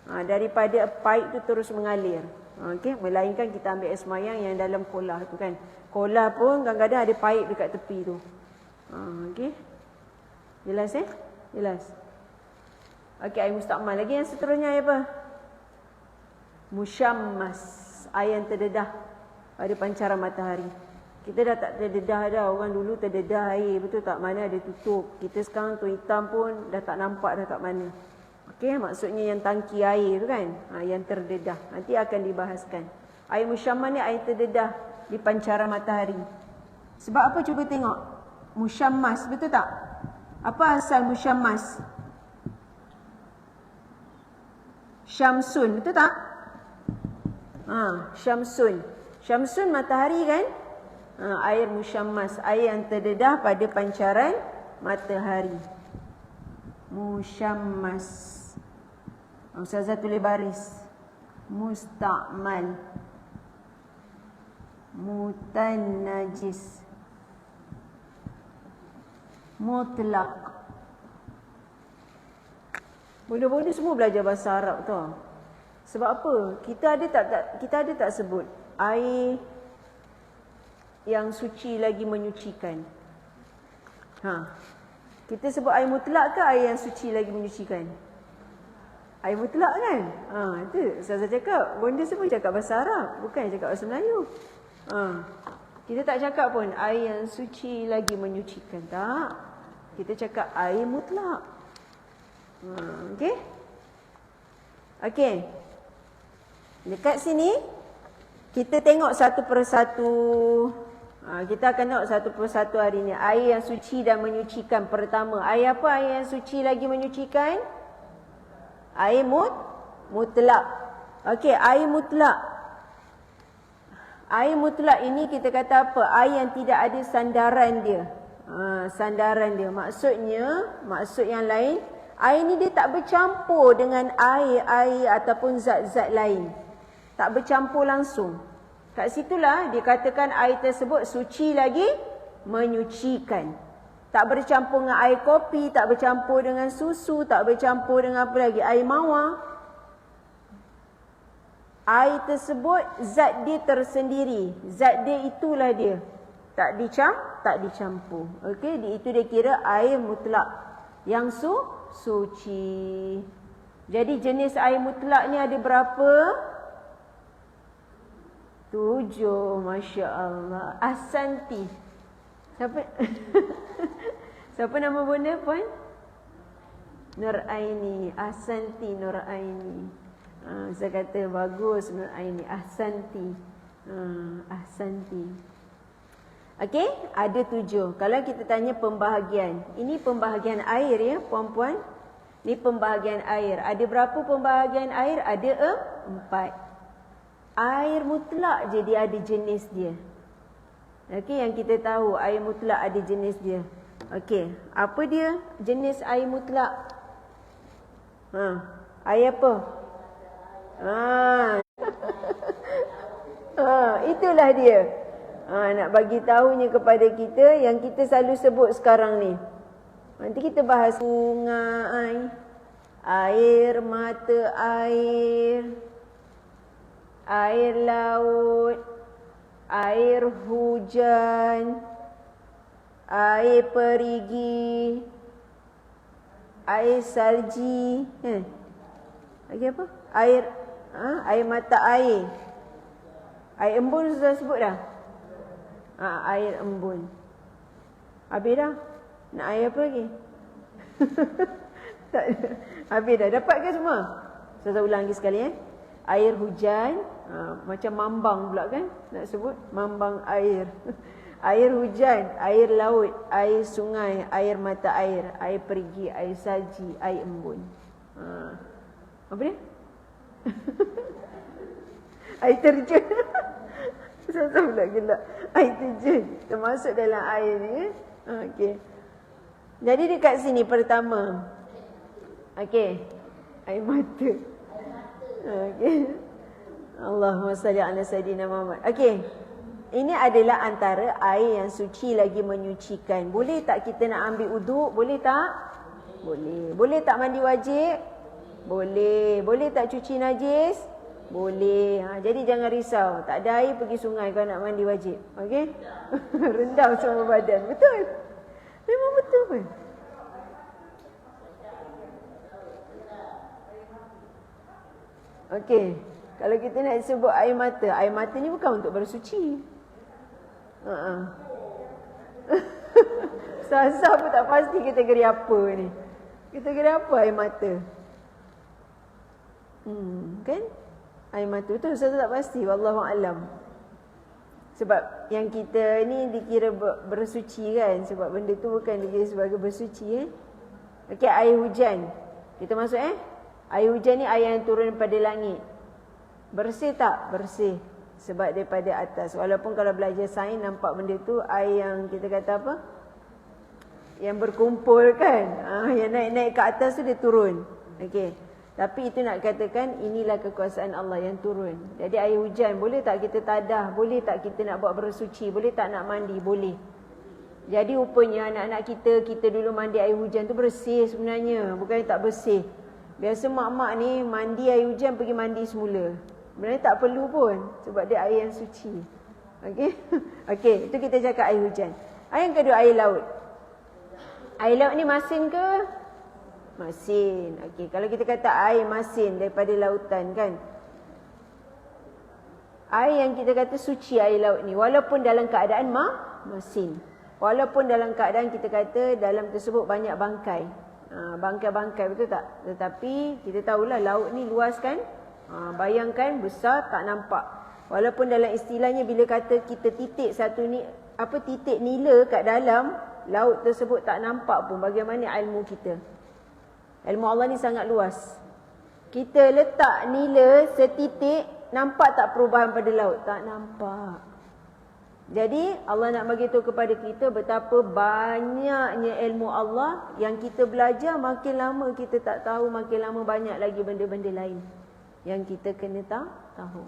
Daripada paip tu terus mengalir. Okey, melainkan kita ambil air semayang yang dalam kolah tu kan. Kolah pun kadang-kadang ada paip dekat tepi tu. Okey. Jelas Jelas. Okey, air mustakmal. Lagi yang seterusnya air apa? Musyammas. Air yang terdedah pada pancaran matahari. Kita dah tak terdedah dah. Orang dulu terdedah air. Betul tak? Mana ada tutup. Kita sekarang tu hitam pun dah tak nampak dah kat mana. Okey, maksudnya yang tangki air tu kan. Yang terdedah. Nanti akan dibahaskan. Air musyammas ni air terdedah di pancaran matahari. Sebab apa? Cuba tengok. Musyammas. Betul tak? Apa asal musyammas? Syamsun, betul tak? Syamsun. Syamsun matahari kan? Air musyammas, air yang terdedah pada pancaran matahari. Musyammas. Ustazah tulis baris. Mustakmal. Mutan najis. Mutlak. Bodoh-bodoh semua belajar bahasa Arab tu. Sebab apa? Kita ada tak sebut air yang suci lagi menyucikan. Kita sebut air mutlak ke air yang suci lagi menyucikan? Air mutlak kan? Itu Ustazah cakap. Bonda semua cakap bahasa Arab, bukan cakap bahasa Melayu. Kita tak cakap pun air yang suci lagi menyucikan. Tak. Kita cakap air mutlak. Okey? Okey. Dekat sini kita tengok satu persatu. Kita akan tengok satu persatu hari ini. Air yang suci dan menyucikan. Pertama, air apa air yang suci lagi menyucikan? Air mutlak. Okey, air mutlak. Air mutlak ini kita kata apa? Air yang tidak ada sandaran dia. sandaran dia. Maksud yang lain, air ni dia tak bercampur dengan air ataupun zat-zat lain. Tak bercampur langsung. Kat situlah dikatakan air tersebut suci lagi menyucikan. Tak bercampur dengan air kopi, tak bercampur dengan susu, tak bercampur dengan apa lagi, air mawar. Air tersebut zat dia tersendiri. Zat dia itulah dia. Tak dicampur. Okey, itu dia kira air mutlak yang suci. Jadi jenis air mutlak ni ada berapa? 7. Masya-Allah. Ahsanti. Siapa nama bunda puan? Nuraini. Ahsanti Nuraini. Saya kata bagus Nuraini. Ahsanti. Ahsanti. Okey, ada 7. Kalau kita tanya pembahagian. Ini pembahagian air ya, puan-puan. Ini pembahagian air. Ada berapa pembahagian air? Ada 4. Air mutlak je dia ada jenis dia. Okey, yang kita tahu air mutlak ada jenis dia. Okey, apa dia jenis air mutlak? Air apa? Itulah dia. Nak bagi tahunya kepada kita yang kita selalu sebut sekarang ni. Nanti kita bahas sungai, air mata air, air laut, air hujan, air perigi, air salji, lagi apa? Air mata air. Air embun sudah sebut dah. Air embun. Habis dah. Nak air apa lagi? Tak ada. Habis dah. Dapat ke semua? Saya ulang lagi sekali Air hujan. Macam mambang pula kan? Nak sebut mambang air. Air hujan, air laut, air sungai, air mata air, air perigi, air salji, air embun. Apa dia? Air terjun. Saya pula gelak. Air terjun termasuk dalam air ni. Okey. Jadi dekat sini pertama. Okey. Air mata. Okey. Allahumma salli ala sayyidina Muhammad. Okey. Ini adalah antara air yang suci lagi menyucikan. Boleh tak kita nak ambil uduk? Boleh tak? Boleh. Boleh tak mandi wajib? Boleh. Boleh tak cuci najis? Boleh. Jadi jangan risau. Tak ada air pergi sungai kalau nak mandi wajib. Okey? Rendam semua badan. Betul? Memang betul pun. Okey. Kalau kita nak sebut air mata ni bukan untuk bersuci. Sasa pun tak pasti kategori apa ni. Kategori apa air mata? Kan? Air mata betul, saya tak pasti. Wallahu alam. Sebab yang kita ni dikira bersuci kan. Sebab benda tu bukan dikira sebagai bersuci Okey, air hujan. Kita masuk air hujan ni air yang turun daripada langit. Bersih tak? Bersih. Sebab daripada atas. Walaupun kalau belajar sains nampak benda tu air yang kita kata apa? Yang berkumpul kan. Yang naik-naik ke atas tu dia turun. Okey. Tapi itu nak katakan inilah kekuasaan Allah yang turun. Jadi air hujan boleh tak kita tadah? Boleh tak kita nak buat bersuci? Boleh tak nak mandi? Boleh. Jadi rupanya anak-anak kita dulu mandi air hujan tu bersih sebenarnya. Bukan tak bersih. Biasa mak-mak ni mandi air hujan pergi mandi semula. Sebenarnya tak perlu pun. Sebab dia air yang suci. Okey. Okey, itu kita cakap air hujan. Air yang kedua air laut. Air laut ni masin ke? Masin. Okey, kalau kita kata air masin daripada lautan kan. Air yang kita kata suci air laut ni walaupun dalam keadaan masin. Walaupun dalam keadaan kita kata dalam tersebut banyak bangkai. Bangkai-bangkai betul tak? Tetapi kita tahulah laut ni luas kan? Bayangkan besar tak nampak. Walaupun dalam istilahnya bila kata kita titik satu ni titik nila kat dalam laut tersebut tak nampak pun bagaimana ilmu kita. Ilmu Allah ni sangat luas. Kita letak nila setitik, nampak tak perubahan pada laut? Tak nampak. Jadi Allah nak bagi tahu kepada kita betapa banyaknya ilmu Allah yang kita belajar, makin lama kita tak tahu, makin lama banyak lagi benda-benda lain yang kita kena tahu.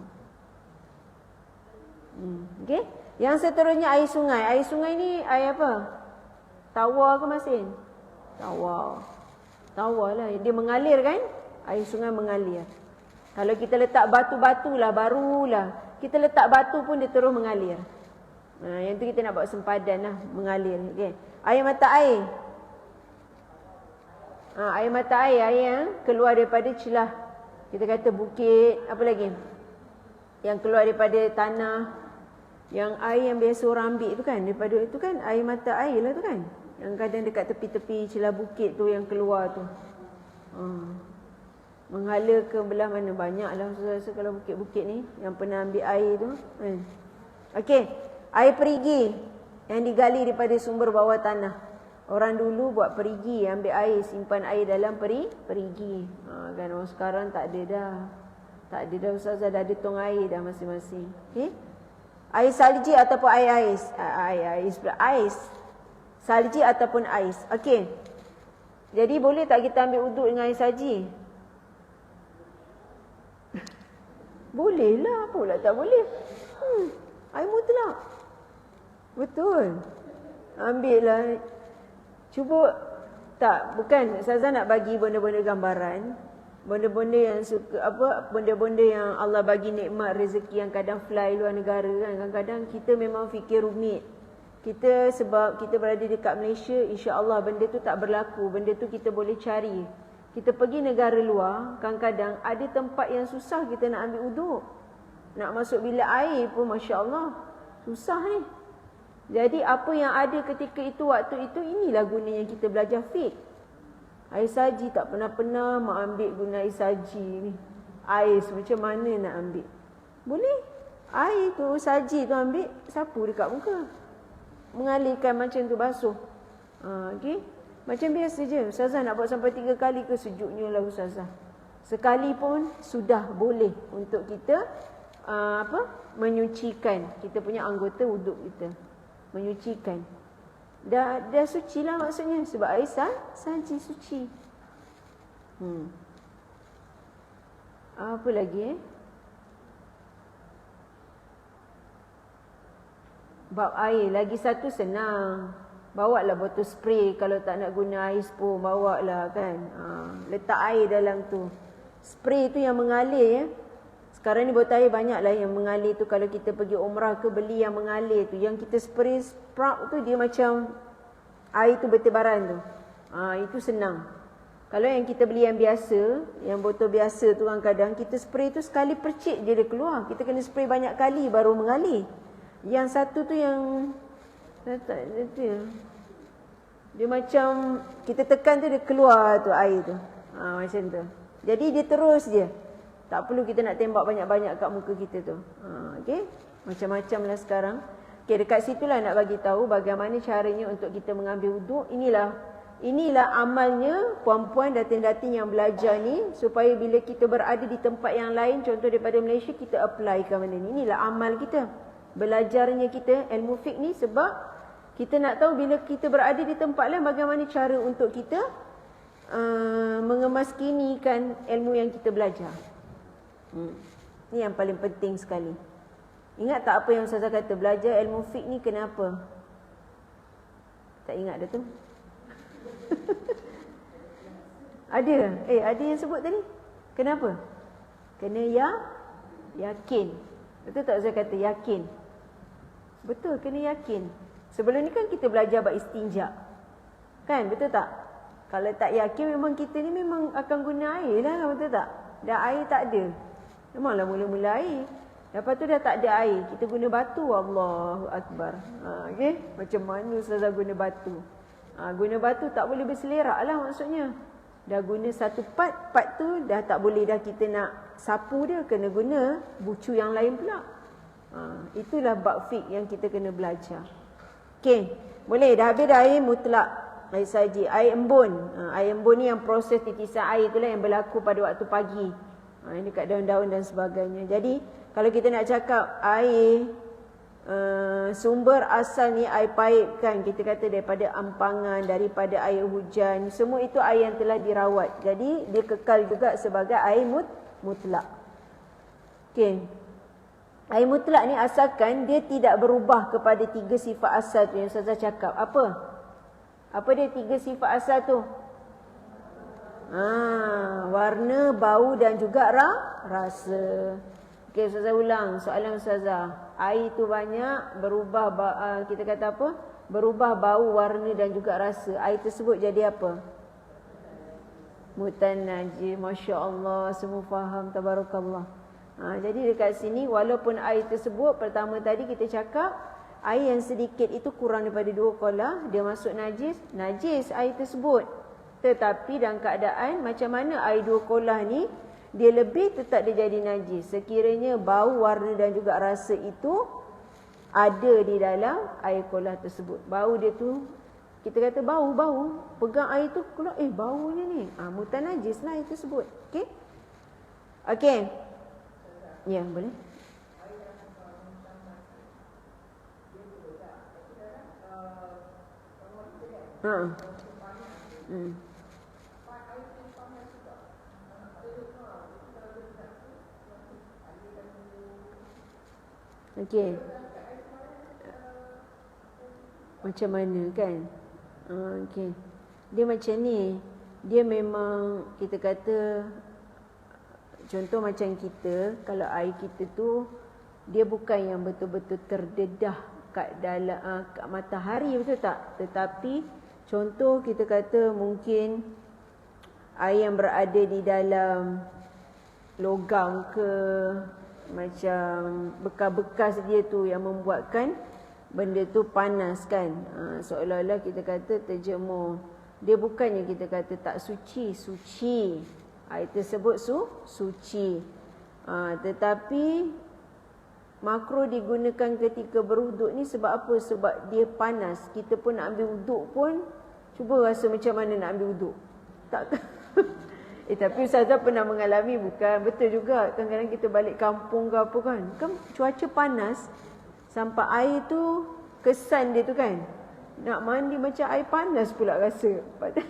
Okey. Yang seterusnya air sungai. Air sungai ni air apa? Tawar ke masin? Tawar lah. Dia mengalir kan? Air sungai mengalir. Kalau kita letak batu-batu lah, barulah. Kita letak batu pun dia terus mengalir. Yang tu kita nak buat sempadan lah, mengalir. Okay. Air mata air. Air mata air, air yang keluar daripada celah. Kita kata bukit, apa lagi? Yang keluar daripada tanah. Yang air yang biasa orang ambil tu kan, daripada itu kan air mata air lah tu kan. Yang kadang dekat tepi-tepi celah bukit tu yang keluar tu. Menghala ke belah mana, banyak lah rasa kalau bukit-bukit ni yang pernah ambil air tu. Okey. Air perigi yang digali daripada sumber bawah tanah. Orang dulu buat perigi, ambil air, simpan air dalam perigi. Kan orang sekarang tak ada dah. Tak ada dah, ustazah dah ada tong air dah masing-masing. Okey. Air salji ataupun air ais. Salji ataupun ais. Okey. Jadi boleh tak kita ambil uduk dengan air salji? Boleh lah, apa pula tak boleh. Air mutlak. Betul. Ambil lah. Cuba. Tak, bukan. Ustazah nak bagi benda-benda gambaran. Benda-benda yang suka, benda-benda yang Allah bagi nikmat rezeki yang kadang fly luar negara kan. Kadang-kadang kita memang fikir rumit. Kita sebab kita berada dekat Malaysia, insya-Allah benda tu tak berlaku. Benda tu kita boleh cari. Kita pergi negara luar, kadang-kadang ada tempat yang susah kita nak ambil uduk. Nak masuk bilik air pun masya-Allah susah ni. Jadi apa yang ada ketika itu, waktu itu, inilah gunanya kita belajar fiqh. Air saji tak pernah-pernah mak ambil guna air saji ni. Air macam mana nak ambil? Boleh. Air tu, saji tu ambil, sapu dekat muka. Mengalirkan macam tu basuh. Okey. Macam biasa je. Ustazah nak buat sampai 3 kali ke sejuknya lah ustazah. Sekali pun sudah boleh untuk kita menyucikan kita punya anggota wuduk kita. Menyucikan. Dah suci lah maksudnya. Sebab air saji suci. Apa lagi Bab air. Lagi satu senang. Bawa lah botol spray. Kalau tak nak guna air pun bawa lah kan. Letak air dalam tu. Spray tu yang mengalir ya. Sekarang ni botol air banyak lah yang mengalir tu. Kalau kita pergi umrah ke beli yang mengalir tu. Yang kita spray sprout tu dia macam air tu bertebaran tu. Itu senang. Kalau yang kita beli yang biasa, yang botol biasa tu kadang-kadang kita spray tu sekali percik je dia keluar. Kita kena spray banyak kali baru mengalir. Yang satu tu yang dia macam kita tekan tu dia keluar tu air tu. Macam tu. Jadi dia terus je. Tak perlu kita nak tembak banyak-banyak kat muka kita tu. Okey. Macam-macam lah sekarang. Okey, dekat situlah nak bagi tahu bagaimana caranya untuk kita mengambil wuduk. Inilah amalnya puan-puan datin-datin yang belajar ni supaya bila kita berada di tempat yang lain, contoh daripada Malaysia, kita apply ke mana ni. Inilah amal kita. Belajarnya kita ilmu fiqh ni sebab kita nak tahu bila kita berada di tempat lain bagaimana cara untuk kita mengemaskinikan ilmu yang kita belajar. Ini yang paling penting sekali. Ingat tak apa yang Ustazah kata? Belajar ilmu fiqh ni kenapa? Tak ingat dah tu? Ada? Ada yang sebut tadi? Kenapa? Kena yakin. Betul tak Ustazah kata yakin? Betul, kena yakin. Sebelum ni kan kita belajar bab istinja. Kan, betul tak? Kalau tak yakin memang kita ni memang akan guna air lah, betul tak? Dah air tak ada. Memanglah mula-mula air. Lepas tu dah tak ada air. Kita guna batu. Allahu Akbar. Okay? Macam mana Ustazah guna batu? Guna batu tak boleh berselerak lah maksudnya. Dah guna satu part tu dah tak boleh dah kita nak sapu dia. Kena guna bucu yang lain pula. Itulah bab fiqh yang kita kena belajar. Okay. Boleh. Dah habis dah air mutlak. Air saji. Air embun. Air embun ni yang proses titisan air tu lah yang berlaku pada waktu pagi. Ini dekat daun-daun dan sebagainya. Jadi kalau kita nak cakap air sumber asal ni air paip kan, kita kata daripada ampangan, daripada air hujan, semua itu air yang telah dirawat. Jadi dia kekal juga sebagai air mutlak. Okey. Air mutlak ni asalkan dia tidak berubah kepada 3 sifat asal tu yang Ustazah cakap. Apa dia 3 sifat asal tu? Warna, bau dan juga rasa. Okey, Ustazah ulang soalan Ustazah. Air tu banyak berubah, kita kata apa? Berubah bau, warna dan juga rasa. Air tersebut jadi apa? Mutanajjis. Masya Allah, semua faham, tabarakallah. Jadi dekat sini walaupun air tersebut, pertama tadi kita cakap air yang sedikit itu kurang daripada 2 kolah, dia masuk najis air tersebut. Tetapi dalam keadaan macam mana air 2 kolah ni dia lebih, tetap dia jadi najis. Sekiranya bau, warna dan juga rasa itu ada di dalam air kolah tersebut. Bau dia tu, kita kata bau, pegang air tu keluar, baunya ni, mutanajjis lah air tersebut. Okey? Okey. Ya, boleh. Okey. Macam mana kan? Okey. Dia macam ni. Dia memang kita kata, contoh macam kita, kalau air kita tu dia bukan yang betul-betul terdedah kat dalam kat matahari, betul tak? Tetapi contoh kita kata mungkin air yang berada di dalam logam ke, macam bekas-bekas dia tu yang membuatkan benda tu panas kan. Seolah-olah kita kata terjemur. Dia bukannya kita kata tak suci. Air tersebut suci. Tetapi makruh digunakan ketika berwuduk ni sebab apa? Sebab dia panas. Kita pun nak ambil wuduk pun, cuba rasa macam mana nak ambil wuduk. Tak. Tapi Ustazah pernah mengalami, bukan betul juga. Kadang-kadang kita balik kampung ke apa kan, cuaca panas sampai air tu kesan dia tu kan, nak mandi macam air panas pula rasa pada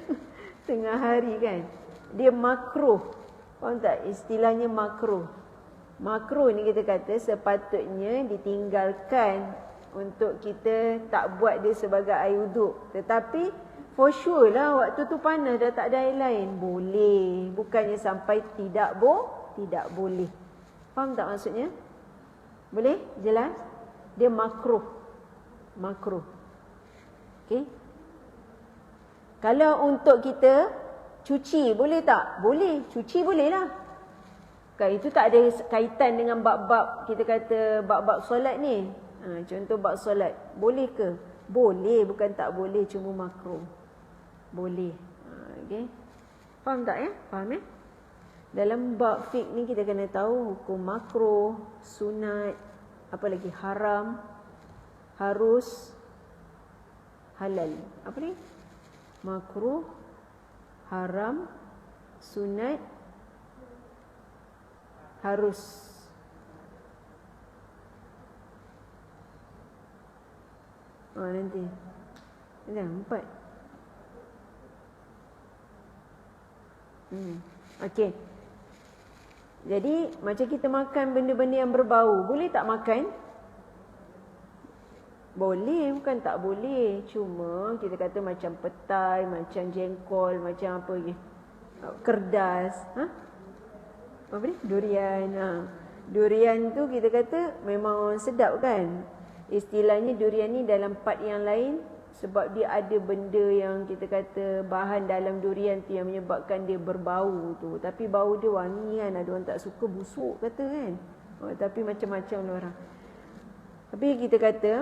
tengah hari kan. Dia makruh. Faham tak? Istilahnya makruh. Makruh ni kita kata sepatutnya ditinggalkan untuk kita tak buat dia sebagai air wuduk. Tetapi for sure lah waktu tu panas, dah tak ada air lain, boleh. Bukannya sampai tidak boleh. Faham tak maksudnya? Boleh? Jelas? Dia makruh. Okey. Kalau untuk kita cuci, boleh tak? Boleh. Cuci boleh lah. Itu tak ada kaitan dengan bab-bab, kita kata bab-bab solat ni. Contoh bab solat. Boleh ke? Boleh, bukan tak boleh, cuma makruh. Boleh. Okay. Faham tak ya? Faham ya? Dalam bab fiqh ni kita kena tahu hukum makruh, sunat, apa lagi, haram, harus, halal. Apa ni? Makruh, haram, sunat, harus. Nanti. Dah 4. Okey. Jadi macam kita makan benda-benda yang berbau, boleh tak makan? Boleh, bukan tak boleh. Cuma kita kata macam petai, macam jengkol, macam apa lagi? Kerdas, apa ni? Durian. Durian tu kita kata memang sedap kan? Istilahnya durian ni dalam part yang lain, sebab dia ada benda yang kita kata bahan dalam durian tu yang menyebabkan dia berbau tu. Tapi bau dia wangi kan, ada orang tak suka, busuk kata kan. Tapi macam-macam orang. Tapi kita kata,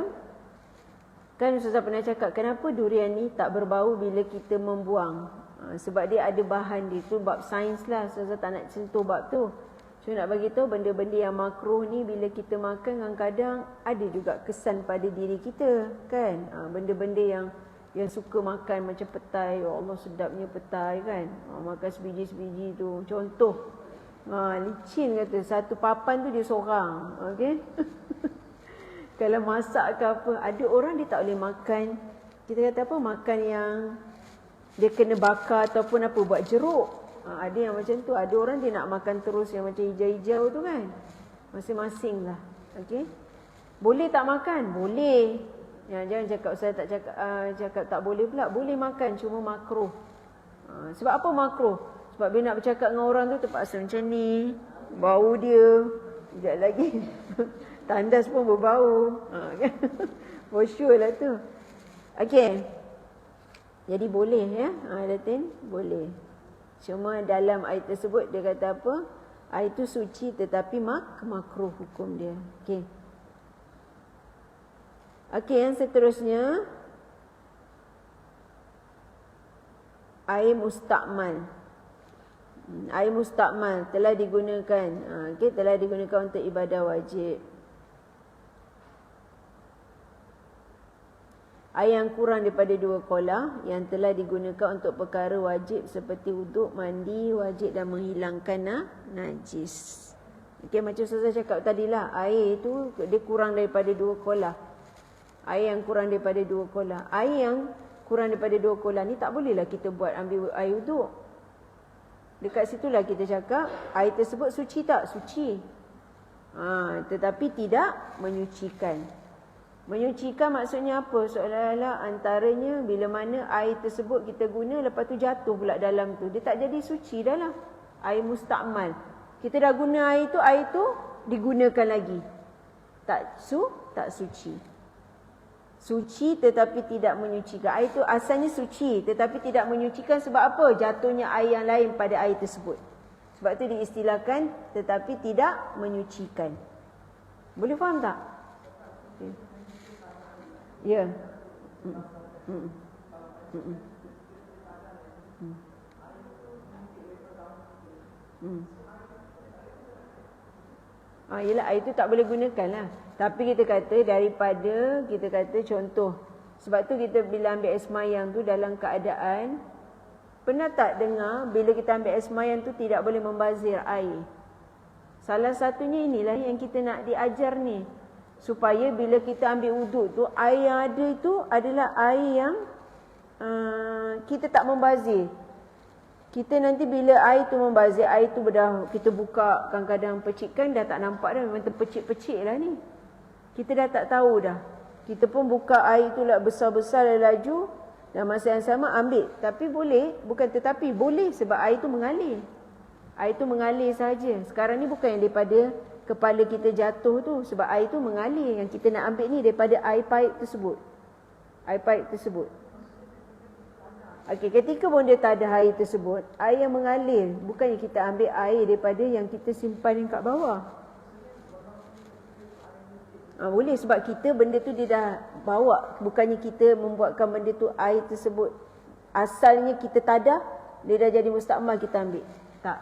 kan Ustazah pernah cakap, kenapa durian ni tak berbau bila kita membuang? Sebab dia ada bahan dia tu, bab sains lah. Ustazah tak nak sentuh bab tu. Cuma nak bagi tahu benda-benda yang makruh ni bila kita makan kadang-kadang ada juga kesan pada diri kita kan. Benda-benda yang suka makan macam petai, ya Allah sedapnya petai kan. Makan sebiji-sebiji tu. Contoh, licin kata, satu papan tu dia seorang. Okey. Kalau masak ke apa, ada orang dia tak boleh makan. Kita kata apa, makan yang dia kena bakar ataupun apa, buat jeruk. Ada yang macam tu. Ada orang dia nak makan terus yang macam hijau-hijau tu kan. Masing-masing lah. Okey. Boleh tak makan? Boleh. Ya, jangan cakap saya tak cakap tak boleh pula. Boleh makan, cuma makruh. Sebab apa makruh? Sebab bila nak bercakap dengan orang tu terpaksa macam ni. Bau dia. Sekejap lagi tandas pun berbau. Kan? For sure lah tu. Okey. Jadi boleh ya. Latin boleh. Cuma dalam ayat tersebut dia kata apa? Air itu suci tetapi makruh hukum dia. Okey. Okey, yang seterusnya air mustakmal. Air mustakmal telah digunakan. Okey, telah digunakan untuk ibadah wajib. Air yang kurang daripada 2 kolah yang telah digunakan untuk perkara wajib seperti wuduk, mandi, wajib dan menghilangkan najis. Okey, macam saya cakap tadilah, air itu dia kurang daripada 2 kolah. Air yang kurang daripada 2 kolah. Air yang kurang daripada 2 kolah ni tak bolehlah kita buat ambil air wuduk. Dekat situlah kita cakap air tersebut suci tak? Suci. Tetapi tidak menyucikan. Menyucikan maksudnya apa? Seolah-olah antaranya bila mana air tersebut kita guna lepas tu jatuh pula dalam tu. Dia tak jadi suci dah lah. Air mustakmal. Kita dah guna air tu digunakan lagi. Tak suci. Suci tetapi tidak menyucikan. Air itu asalnya suci tetapi tidak menyucikan sebab apa? Jatuhnya air yang lain pada air tersebut. Sebab itu diistilahkan tetapi tidak menyucikan. Boleh faham tak? Okay. Ya. Yelah, air itu tak boleh gunakan lah. Tapi kita kata daripada, kita kata contoh. Sebab tu kita bila ambil air semayang tu dalam keadaan, pernah tak dengar bila kita ambil air semayang tu tidak boleh membazir air? Salah satunya inilah yang kita nak diajar ni. Supaya bila kita ambil wuduk tu, air yang ada itu adalah air yang kita tak membazir. Kita nanti bila air tu membazir, air tu dah kita buka kadang-kadang percikkan dah tak nampak dah, memang terpecik-pecik lah ni. Kita dah tak tahu dah. Kita pun buka air tu lah besar-besar laju dan masa yang sama ambil. Tapi boleh, bukan tetapi boleh sebab air tu mengalir. Air tu mengalir saja. Sekarang ni bukan yang daripada kepala kita jatuh tu sebab air tu mengalir. Yang kita nak ambil ni daripada air paip tersebut. Air paip tersebut. Okey, ketika pun dia tak ada air tersebut, air yang mengalir, bukannya kita ambil air daripada yang kita simpan kat bawah. Boleh sebab kita benda tu dia dah bawa, bukannya kita membuatkan benda tu air tersebut. Asalnya kita tadah, dia dah jadi mustakmal kita ambil. Tak.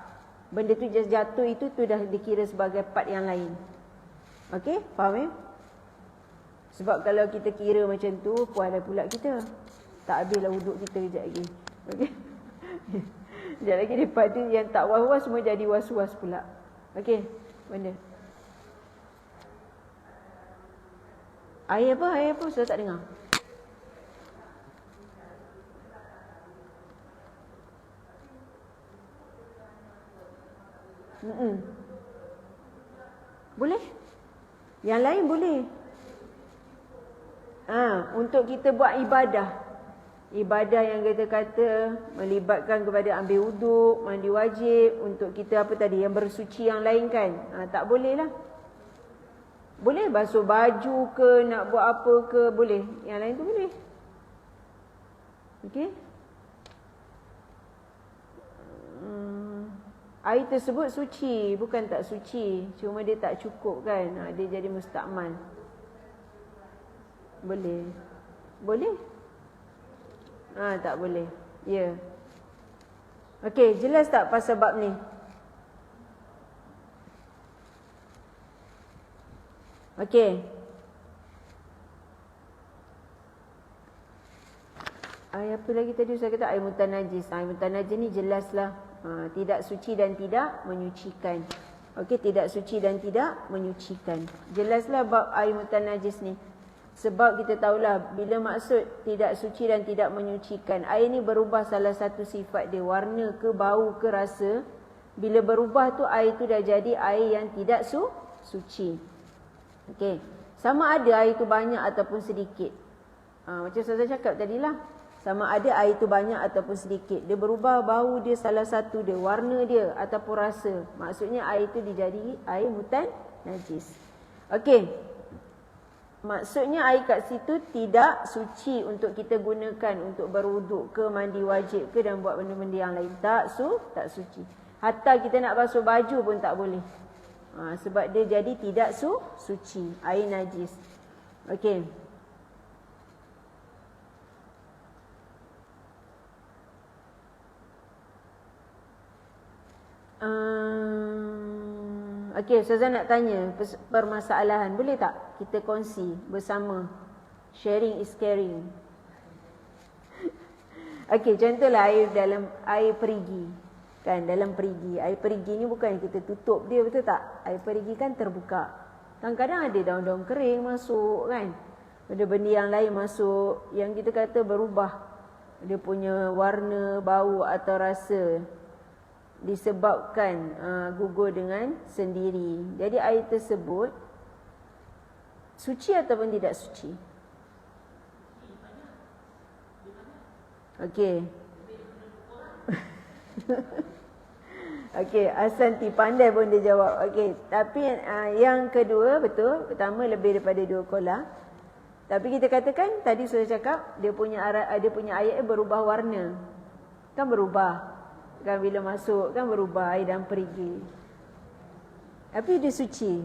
Benda tu jatuh itu tu dah dikira sebagai part yang lain. Okey, faham ya? Sebab kalau kita kira macam tu, puas pula kita. Tak habislah wuduk kita kejap lagi. Okey. Kejap lagi daripada yang tak was-was semua jadi was-was pula. Okey, benda. Air apa? Air apa? Saya tak dengar. Boleh? Yang lain boleh. Untuk kita buat ibadah. Ibadah yang kita kata melibatkan kepada ambil wuduk, mandi wajib, untuk kita apa tadi, yang bersuci yang lain kan. Tak boleh lah. Boleh basuh baju ke, nak buat apa ke, boleh. Yang lain tu boleh. Okey. Air tersebut suci, bukan tak suci. Cuma dia tak cukup kan. Dia jadi mustakmal. Boleh. Boleh? Tak boleh. Ya. Okey, jelas tak pasal bab ni? Okey. Air apa lagi tadi saya kata? Air mutanajis. Air mutanajis ni jelaslah. Tidak suci dan tidak menyucikan. Okey, tidak suci dan tidak menyucikan. Jelaslah bab air mutan najis ni. Sebab kita tahulah bila maksud tidak suci dan tidak menyucikan, air ni berubah salah satu sifat dia, warna ke, bau ke, rasa. Bila berubah tu air tu dah jadi air yang tidak suci. Okey. Sama ada air tu banyak ataupun sedikit. Macam saya cakap tadilah. Sama ada air tu banyak ataupun sedikit. Dia berubah bau dia salah satu dia, warna dia ataupun rasa. Maksudnya air tu dijadi air mutan najis. Okey. Maksudnya air kat situ tidak suci untuk kita gunakan untuk berwuduk ke, mandi wajib ke dan buat benda-benda yang lain. Tak suci. Hatta kita nak basuh baju pun tak boleh. Sebab dia jadi tidak suci, air najis. Okey. Okey, Ustazah nak tanya permasalahan. Boleh tak kita kongsi bersama? Sharing is caring. Okey, contohlah air perigi. Kan dalam perigi. Air perigi ni bukan kita tutup dia, betul tak? Air perigi kan terbuka. Kadang-kadang ada daun-daun kering masuk kan. Benda-benda yang lain masuk yang kita kata berubah. Dia punya warna, bau atau rasa. Disebabkan gugur dengan sendiri. Jadi air tersebut suci ataupun tidak suci? Okey. Okey, Asanti pandai pun dia jawab. Okey, tapi yang kedua betul, pertama lebih daripada 2 kolah. Tapi kita katakan tadi sudah cakap dia punya air berubah warna. Kan berubah. Kan bila masuk kan berubah air dan perigi. Tapi dia suci.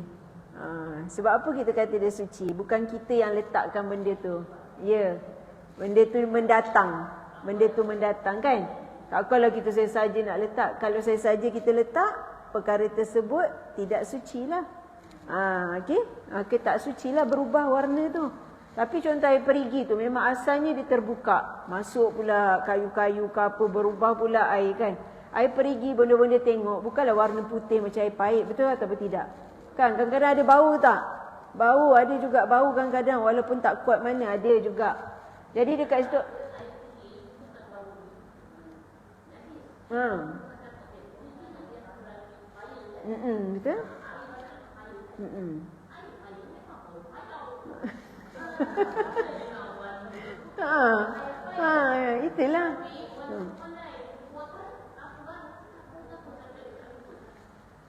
Sebab apa kita kata dia suci? Bukan kita yang letakkan benda tu. Ya. Benda tu mendatang. Benda tu mendatang kan? Tak kalau kita saja nak letak. Kalau saja kita letak, perkara tersebut tidak suci lah. Okey? Okey, tak suci lah berubah warna tu. Tapi contoh air perigi tu memang asalnya dia terbuka. Masuk pula kayu-kayu ke apa, berubah pula air kan. Air perigi benda-benda tengok bukanlah warna putih macam air pahit, betul atau tidak? Kan kadang-kadang ada bau tak? Bau, ada juga bau kadang-kadang walaupun tak kuat mana ada juga. Jadi dekat situ betul? Itulah.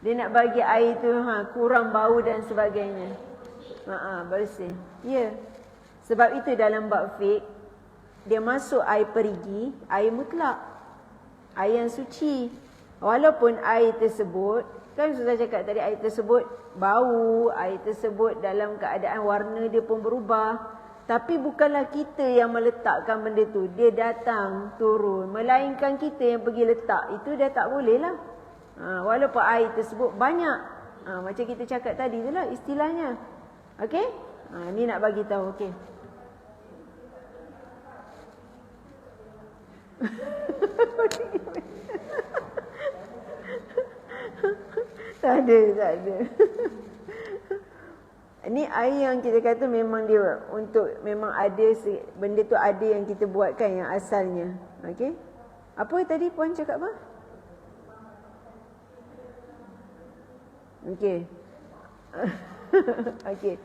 Dia nak bagi air tu kurang bau dan sebagainya. Bersih. Ya. Sebab itu dalam bab fiqh dia masuk air perigi, air mutlak. Air yang suci. Walaupun air tersebut, kan sudah cakap tadi air tersebut bau, air tersebut dalam keadaan warna dia pun berubah. Tapi bukanlah kita yang meletakkan benda tu. Dia datang, turun. Melainkan kita yang pergi letak. Itu dah tak boleh lah. Walaupun air tersebut banyak. Macam kita cakap tadi tu lah istilahnya. Okey? Ni nak bagi tahu. Okey. Tak ada. Ni air yang kita kata memang dia untuk memang ada benda tu ada yang kita buatkan yang asalnya. Okey? Apa tadi puan cakap apa? Okey. Okey.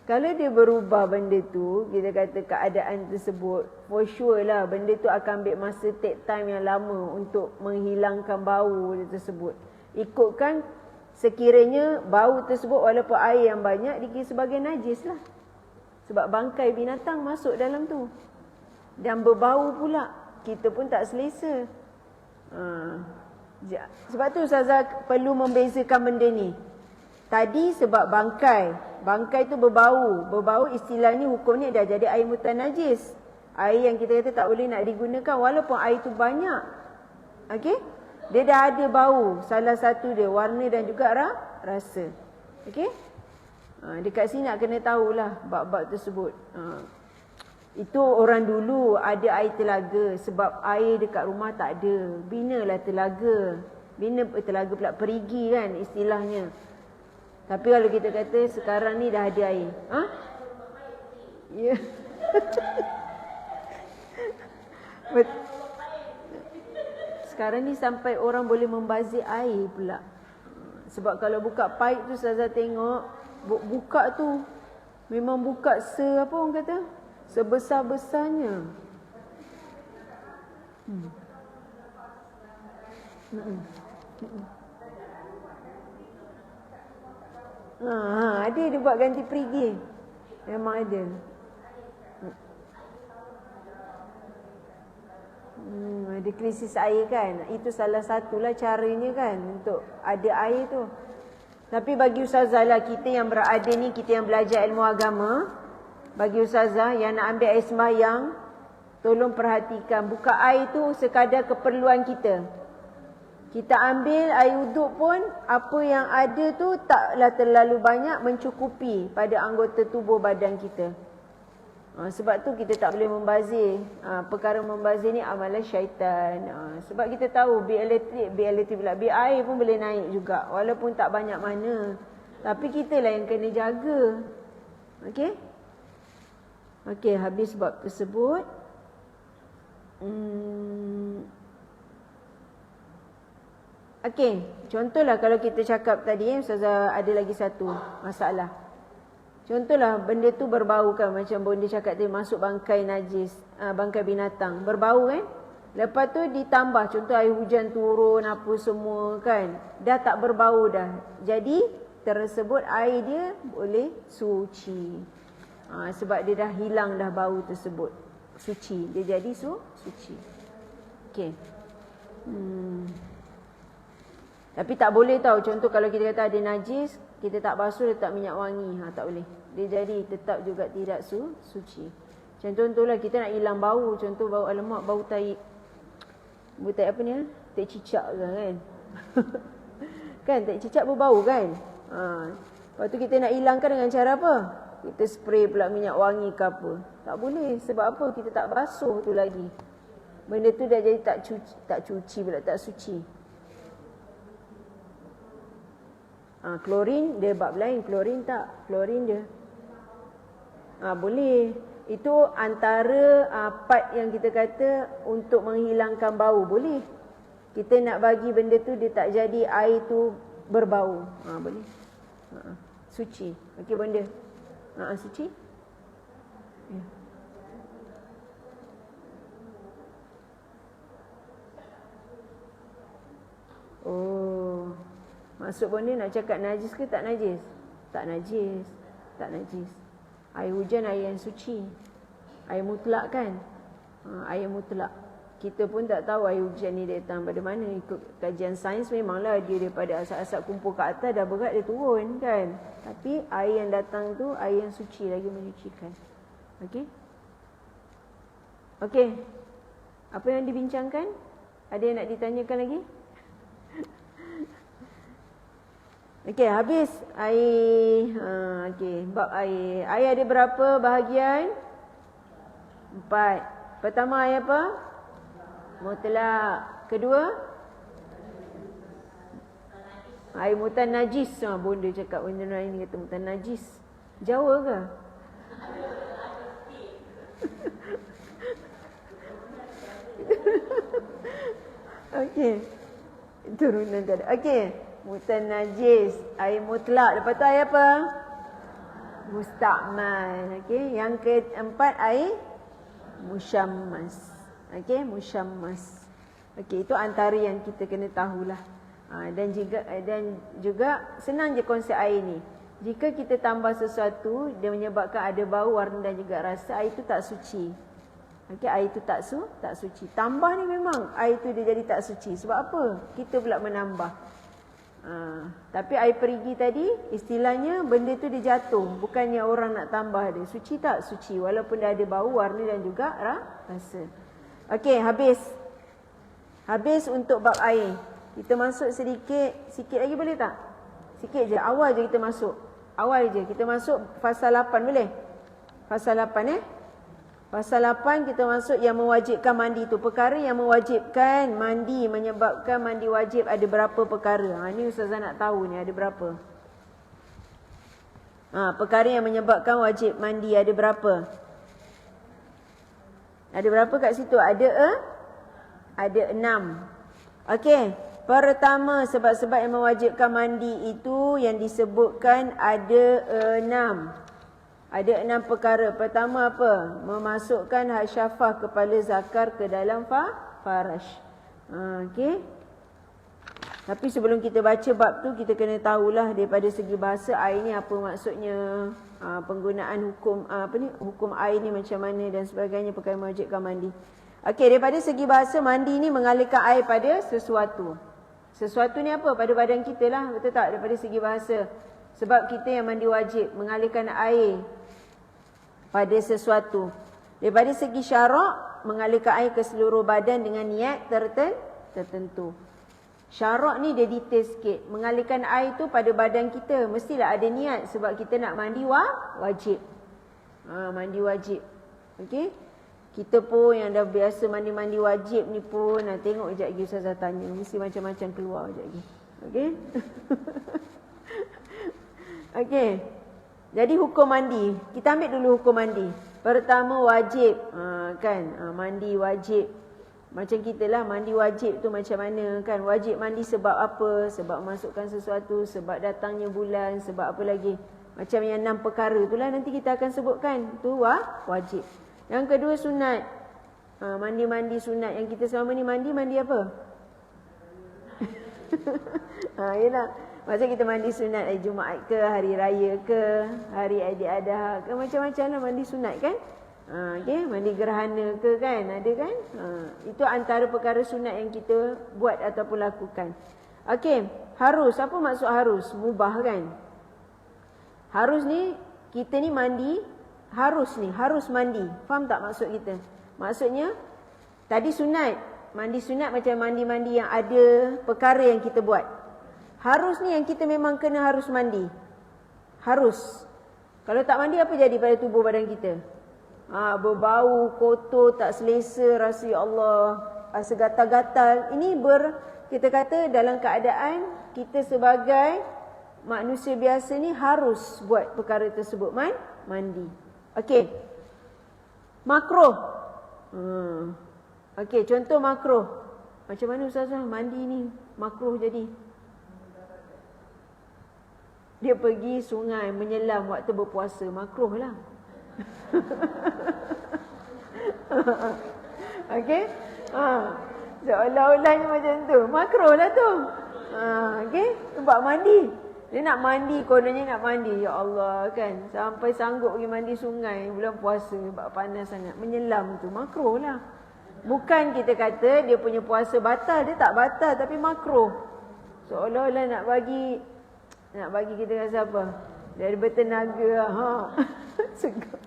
Kalau dia berubah benda tu, kita kata keadaan tersebut, for sure lah benda tu akan ambil masa take time yang lama untuk menghilangkan bau tersebut. Ikutkan sekiranya bau tersebut walaupun air yang banyak dikira sebagai najis lah. Sebab bangkai binatang masuk dalam tu. Dan berbau pula. Kita pun tak selesa. Sebab tu Ustazah perlu membezakan benda ni. Tadi sebab bangkai tu berbau. Berbau istilahnya hukumnya dah jadi air mutan najis. Air yang kita kata tak boleh nak digunakan walaupun air tu banyak. Okey? Dia dah ada bau. Salah satu dia warna dan juga rasa. Okey? Dekat sini nak kena tahulah bab-bab tersebut. Itu orang dulu ada air telaga sebab air dekat rumah tak ada. Binalah telaga. Bina telaga pula, perigi kan istilahnya. Tapi kalau kita kata sekarang ni dah ada air. Ha? Ya. Sekarang ni sampai orang boleh membazir air pula. Sebab kalau buka paip tu Ustazah tengok, buka tu memang buka apa orang kata? Sebesar-besarnya. Ada dia buat ganti perigi. Memang ada. Ada krisis air kan. Itu salah satulah caranya kan untuk ada air tu. Tapi bagi Ustazah lah, kita yang berada ni, kita yang belajar ilmu agama, bagi Ustazah yang nak ambil air sembahyang, tolong perhatikan, buka air tu sekadar keperluan kita. Kita ambil air wuduk pun, apa yang ada tu taklah terlalu banyak mencukupi pada anggota tubuh badan kita. Sebab tu kita tak boleh membazir. Perkara membazir ni amalan syaitan. Sebab kita tahu bil elektrik pula, bil air pun boleh naik juga. Walaupun tak banyak mana. Tapi kita lah yang kena jaga. Okey? Okey, habis bab tersebut. Okey, contohlah kalau kita cakap tadi, Ustazah ada lagi satu masalah. Contohlah benda tu berbau kan, macam Bonda cakap tadi, masuk bangkai najis, bangkai binatang, berbau kan. Lepas tu ditambah, contoh air hujan turun apa semua kan, dah tak berbau dah. Jadi tersebut air dia boleh suci. Sebab dia dah hilang dah bau tersebut. Suci, dia jadi suci. Okey. Tapi tak boleh tahu, contoh kalau kita kata ada najis, kita tak basuh, letak minyak wangi, tak boleh. Dia jadi tetap juga tidak suci. Contoh-contohlah kita nak hilang bau, contoh bau alamak, bau tai. Bau tai apa ni? Tai cicak ke kan? Kan tai cicak berbau kan? Lepas tu kita nak hilangkan dengan cara apa? Kita spray pula minyak wangi ke apa. Tak boleh, sebab apa? Kita tak basuh tu lagi. Benda tu dah jadi tak cuci pula, tak suci. Klorin dia bab lain, klorin tak, klorin dia boleh. Itu antara part yang kita kata untuk menghilangkan bau, boleh. Kita nak bagi benda tu dia tak jadi air tu berbau, boleh. Suci. Okey benda. Suci. Ya. Oh, maksud Bonda nak cakap najis ke tak najis? Tak najis. Tak najis. Air hujan air yang suci. Air mutlak kan? Air mutlak. Kita pun tak tahu air hujan ni datang pada mana. Ikut kajian sains memanglah dia daripada asap-asap kumpul ke atas, dah berat dia turun kan. Tapi air yang datang tu air yang suci, lagi menyucikan. Okey? Okey. Apa yang dibincangkan? Ada yang nak ditanyakan lagi? Okey, habis air. Okey, bab air. Air ada berapa bahagian? 4. Pertama air apa? Mutlak. Kedua? Air mutan najis. Bonda cakap benda lain ni kata mutan najis. Jawa ke? Okey. Turunan tadi. Okey. Mutan najis, air mutlak. Lepas tu air apa? Mustakmal. Okey, yang keempat air musyammas. Okey, musyammas. Okey, itu antara yang kita kena tahulah. Dan juga senang je konsep air ni. Jika kita tambah sesuatu dia menyebabkan ada bau, warna dan juga rasa, air itu tak suci. Okey, air itu tak suci. Tambah ni memang air itu dia jadi tak suci. Sebab apa? Kita pula menambah. Tapi air perigi tadi istilahnya benda tu dia jatuh, bukannya orang nak tambah dia. Suci tak? Suci, walaupun dah ada bau, warna dan juga rasa. Okey, habis untuk bab air. Kita masuk sikit lagi boleh tak? Sikit je, awal je kita masuk. Kita masuk fasal 8 boleh? Fasal 8 Pasal 8 kita masuk yang mewajibkan mandi tu. Perkara yang mewajibkan mandi, menyebabkan mandi wajib ada berapa perkara. Ni Ustazah nak tahu ni ada berapa. Perkara yang menyebabkan wajib mandi ada berapa? Ada berapa kat situ? Ada 6. Okey. Pertama, sebab-sebab yang mewajibkan mandi itu yang disebutkan ada 6. Ada 6 perkara. Pertama apa? Memasukkan hak syafah kepala zakar ke dalam farash. Okey. Tapi sebelum kita baca bab tu, kita kena tahulah daripada segi bahasa air ni apa maksudnya, penggunaan hukum hukum air ni macam mana dan sebagainya, perkara mewajibkan mandi. Okey, daripada segi bahasa, mandi ni mengalirkan air pada sesuatu. Sesuatu ni apa? Pada badan kita lah, betul tak? Daripada segi bahasa. Sebab kita yang mandi wajib, mengalirkan air pada sesuatu. Daripada segi syarak, mengalirkan air ke seluruh badan dengan niat tertentu. Syarak ni dia detail sikit. Mengalirkan air tu pada badan kita, mestilah ada niat sebab kita nak mandi wajib. Mandi wajib. Okey. Kita pun yang dah biasa mandi-mandi wajib ni pun, nak tengok sekejap lagi Ustazah tanya. Mesti macam-macam keluar sekejap lagi. Okey. Okey. Jadi hukum mandi. Kita ambil dulu hukum mandi. Pertama wajib. Mandi wajib. Macam kita lah, mandi wajib tu macam mana kan. Wajib mandi sebab apa? Sebab masukkan sesuatu, sebab datangnya bulan, sebab apa lagi. Macam yang 6 perkara tu lah nanti kita akan sebutkan. Tu wajib. Yang kedua sunat. Mandi-mandi sunat. Yang kita selama ni mandi apa? Yelah. Maksudnya kita mandi sunat hari Jumaat ke, hari raya ke, hari Aidiladha ke, macam-macam lah mandi sunat kan. Okay, mandi gerhana ke kan, ada kan. Itu antara perkara sunat yang kita buat ataupun lakukan. Okay, harus. Apa maksud harus? Mubah kan. Harus ni, kita ni mandi, harus mandi. Faham tak maksud kita? Maksudnya, tadi sunat. Mandi sunat macam mandi-mandi yang ada perkara yang kita buat. Harus ni yang kita memang kena harus mandi. Harus. Kalau tak mandi apa jadi pada tubuh badan kita? Berbau, kotor, tak selesa, rasa ya Allah, rasa gatal-gatal. Ini kita kata dalam keadaan kita sebagai manusia biasa ni harus buat perkara tersebut. Mandi. Okey. Makruh. Okey, contoh makruh. Macam mana Ustazah mandi ni makruh jadi? Dia pergi sungai menyelam waktu berpuasa, makruh lah. Okey? Seolah-olahnya macam tu. Makruh lah tu. Okey? Sebab mandi. Dia nak mandi, kononnya nak mandi. Ya Allah kan. Sampai sanggup pergi mandi sungai bulan puasa. Sebab panas sangat. Menyelam tu. Makruh lah. Bukan kita kata dia punya puasa batal. Dia tak batal tapi makruh. Seolah-olah nak bagi kita rasa apa? Dari bertenaga. Segar.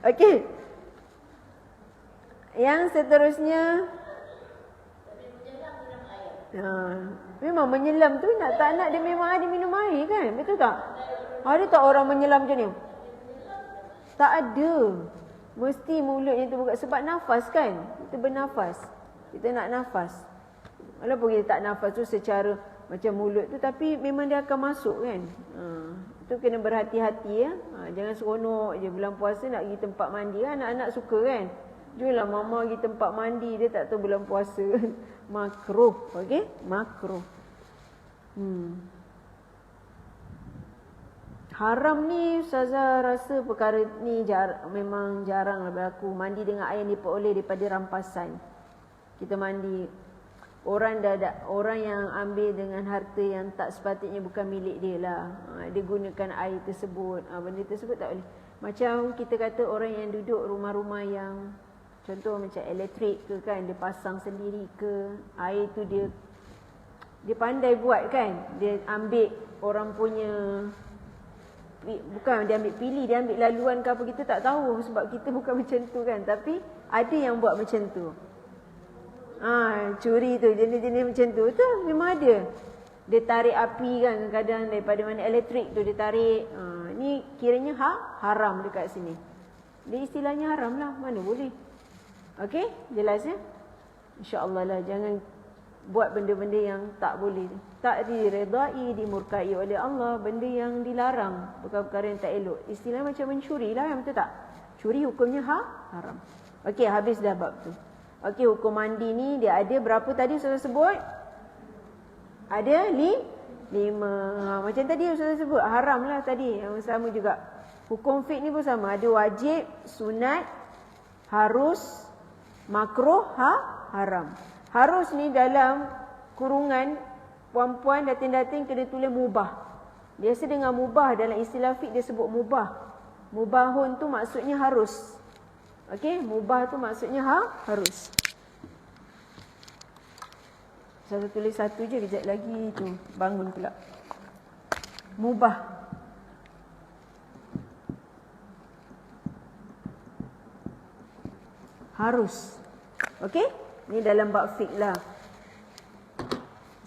Okey. Yang seterusnya. Memang menyelam tu tak nak dia memang ada minum air kan? Betul tak? Ada tak orang menyelam macam ni? Tak ada. Mesti mulutnya terbuka. Sebab nafas kan? Kita bernafas. Kita nak nafas. Walaupun kita tak nafas tu secara macam mulut tu, tapi memang dia akan masuk kan. Itu kena berhati-hati ya. Jangan seronok je bulan puasa nak pergi tempat mandi kan. Anak-anak suka kan. Jualah mama pergi tempat mandi, dia tak tahu bulan puasa. Makruh. Okey? Makruh. Haram ni Ustazah rasa perkara ni memang jarang lah berlaku. Mandi dengan air yang diperoleh daripada rampasan. Kita mandi. Orang yang ambil dengan harta yang tak sepatutnya bukan milik dia lah. Dia gunakan air tersebut. Benda tersebut tak boleh. Macam kita kata orang yang duduk rumah-rumah yang contoh macam elektrik ke kan. Dia pasang sendiri ke. Air tu dia pandai buat kan. Dia ambil orang punya, bukan dia ambil pilih, dia ambil laluan ke apa, kita tak tahu sebab kita bukan macam tu kan. Tapi ada yang buat macam tu. Curi tu, jenis-jenis macam tu memang ada. Dia tarik api kan kadang daripada mana elektrik tu dia tarik. Ni kiranya haram dekat sini. Dia istilahnya haram lah. Mana boleh. Okey, jelas ya? InsyaAllah lah. Jangan buat benda-benda yang tak boleh. Tak diredai, dimurkai oleh Allah. Benda yang dilarang. Perkara-perkara yang tak elok. Istilah macam mencuri lah, betul tak? Curi hukumnya haram. Okey, habis dah bab tu. Okey, hukum mandi ni dia ada berapa tadi Ustaz sebut? Ada 5. Macam tadi Ustaz sebut, haram lah tadi. Yang sama juga. Hukum fiqh ni pun sama. Ada wajib, sunat, harus, makruh, haram. Harus ni dalam kurungan puan-puan dating-dating kena tulis mubah. Biasa dengan mubah dalam istilah fiqh dia sebut mubah. Mubahun tu maksudnya harus. Okey, mubah tu maksudnya harus. Saya tulis satu je, kejap lagi tu bangun pula. Mubah. Harus. Okey? Ni dalam bab fiqh lah.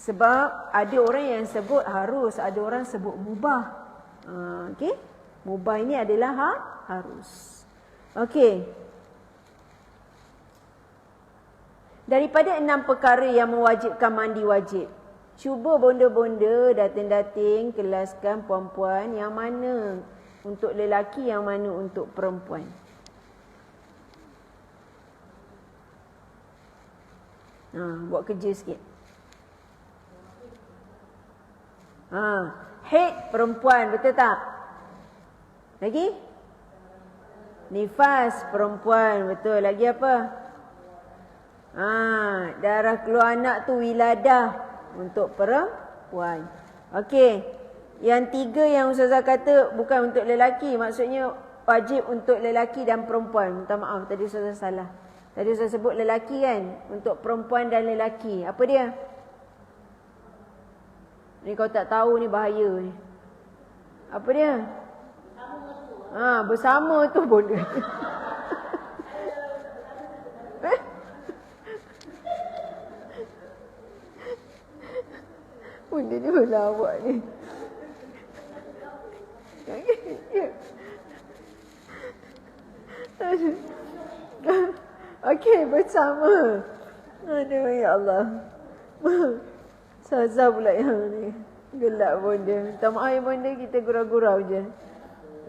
Sebab ada orang yang sebut harus, ada orang sebut mubah. Okey? Mubah ini adalah harus. Okey. Daripada 6 perkara yang mewajibkan mandi wajib. Cuba bonda-bonda dating-dating kelaskan puan-puan yang mana untuk lelaki, yang mana untuk perempuan. Buat kerja sikit. Haid perempuan, betul tak? Lagi? Nifas perempuan, betul. Lagi apa? Darah keluar anak tu wiladah untuk perempuan. Okey. Yang 3 yang Ustazah kata bukan untuk lelaki, maksudnya wajib untuk lelaki dan perempuan. Minta maaf tadi Ustazah salah. Tadi Ustazah sebut lelaki kan, untuk perempuan dan lelaki. Apa dia? Ni kau tak tahu ni bahaya ni. Apa dia? Bersama tu boleh. Benda ni melawak ni. Okey, bersama. Aduh, ya Allah. Saza pula yang ni. Gelap bonda. Minta maaf ya bonda, kita gurau-gurau je.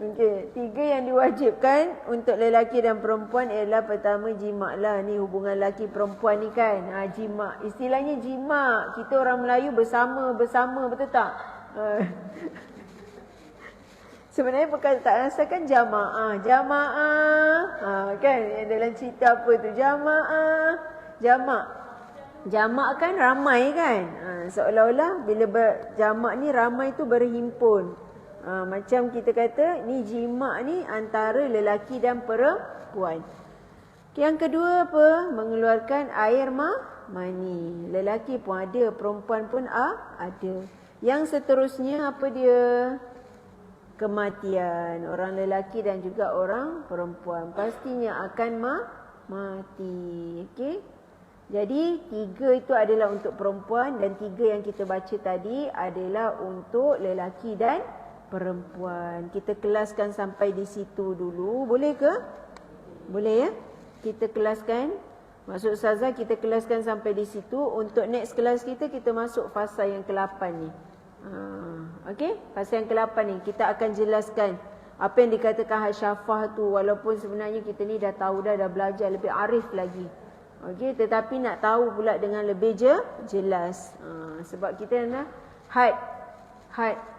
Okey, 3 yang diwajibkan untuk lelaki dan perempuan ialah pertama jima' lah. Ni hubungan lelaki perempuan ni kan. Jima'. Istilahnya jima'. Kita orang Melayu bersama, betul tak? Sebenarnya perkataan asal kan jamaah. Kan yang dalam cerita apa tu? Jamak. Jamak kan ramai kan. Seolah-olah bila jamak ni ramai tu berhimpun. Macam kita kata ni jima' ni antara lelaki dan perempuan. Yang kedua apa? Mengeluarkan air mani. Lelaki pun ada, perempuan pun ada. Yang seterusnya apa dia? Kematian. Orang lelaki dan juga orang perempuan pastinya akan mati. Okey? Jadi 3 itu adalah untuk perempuan dan 3 yang kita baca tadi adalah untuk lelaki dan perempuan. Kita kelaskan sampai di situ dulu. Boleh ke? Boleh ya? Kita kelaskan. Maksud Ustazah kita kelaskan sampai di situ. Untuk next kelas kita masuk fasa yang ke-8 ni. Okey? Fasa yang ke-8 ni kita akan jelaskan apa yang dikatakan hasyafah tu. Walaupun sebenarnya kita ni dah tahu dah belajar lebih arif lagi. Okey, tetapi nak tahu pula dengan lebih jelas. Sebab kita nak had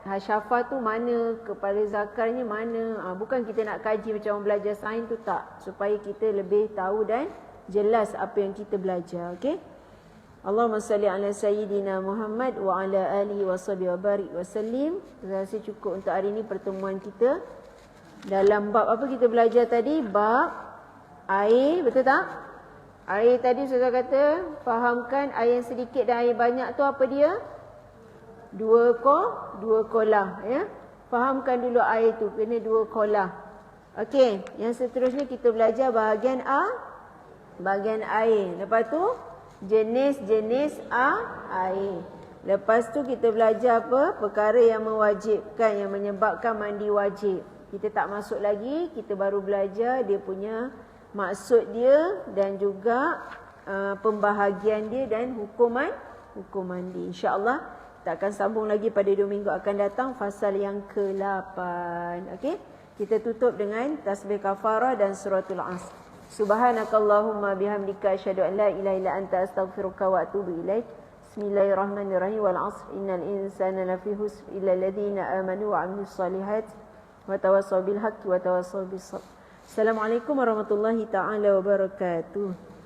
hasyafah tu mana, kepala zakarnya mana. Bukan kita nak kaji macam orang belajar sains tu, tak. Supaya kita lebih tahu dan jelas apa yang kita belajar. Okey. Allahumma salli ala sayyidina Muhammad wa ala alihi wa sahbihi wa barik wa sallim. Saya rasa cukup untuk hari ini pertemuan kita. Dalam bab apa kita belajar tadi? Bab air, betul tak? Air tadi saya kata, fahamkan air yang sedikit dan air banyak tu apa dia? Dua kolah. Ya? Fahamkan dulu air tu, kena 2 kolah. Okey, yang seterusnya kita belajar bahagian bahagian air. Lepas tu, jenis-jenis air. Lepas tu kita belajar apa? Perkara yang mewajibkan, yang menyebabkan mandi wajib. Kita tak masuk lagi, kita baru belajar dia punya maksud dia dan juga pembahagian dia dan hukuman dia. InsyaAllah kita akan sambung lagi pada 2 minggu akan datang fasal yang ke-8. Okey, kita tutup dengan tasbih kafarah dan suratul Asr. Subhanakallahumma bihamdika asyhadu an la ilaha illa anta astaghfiruka wa atubu ilaik. Bismillahirrahmanirrahim. Wal 'asr innal insana lafi khusr illa alladhina amanu wa 'amilus solihat wa tawassaw bil haqqi wa tawassaw bis sabr. Assalamualaikum warahmatullahi taala wabarakatuh.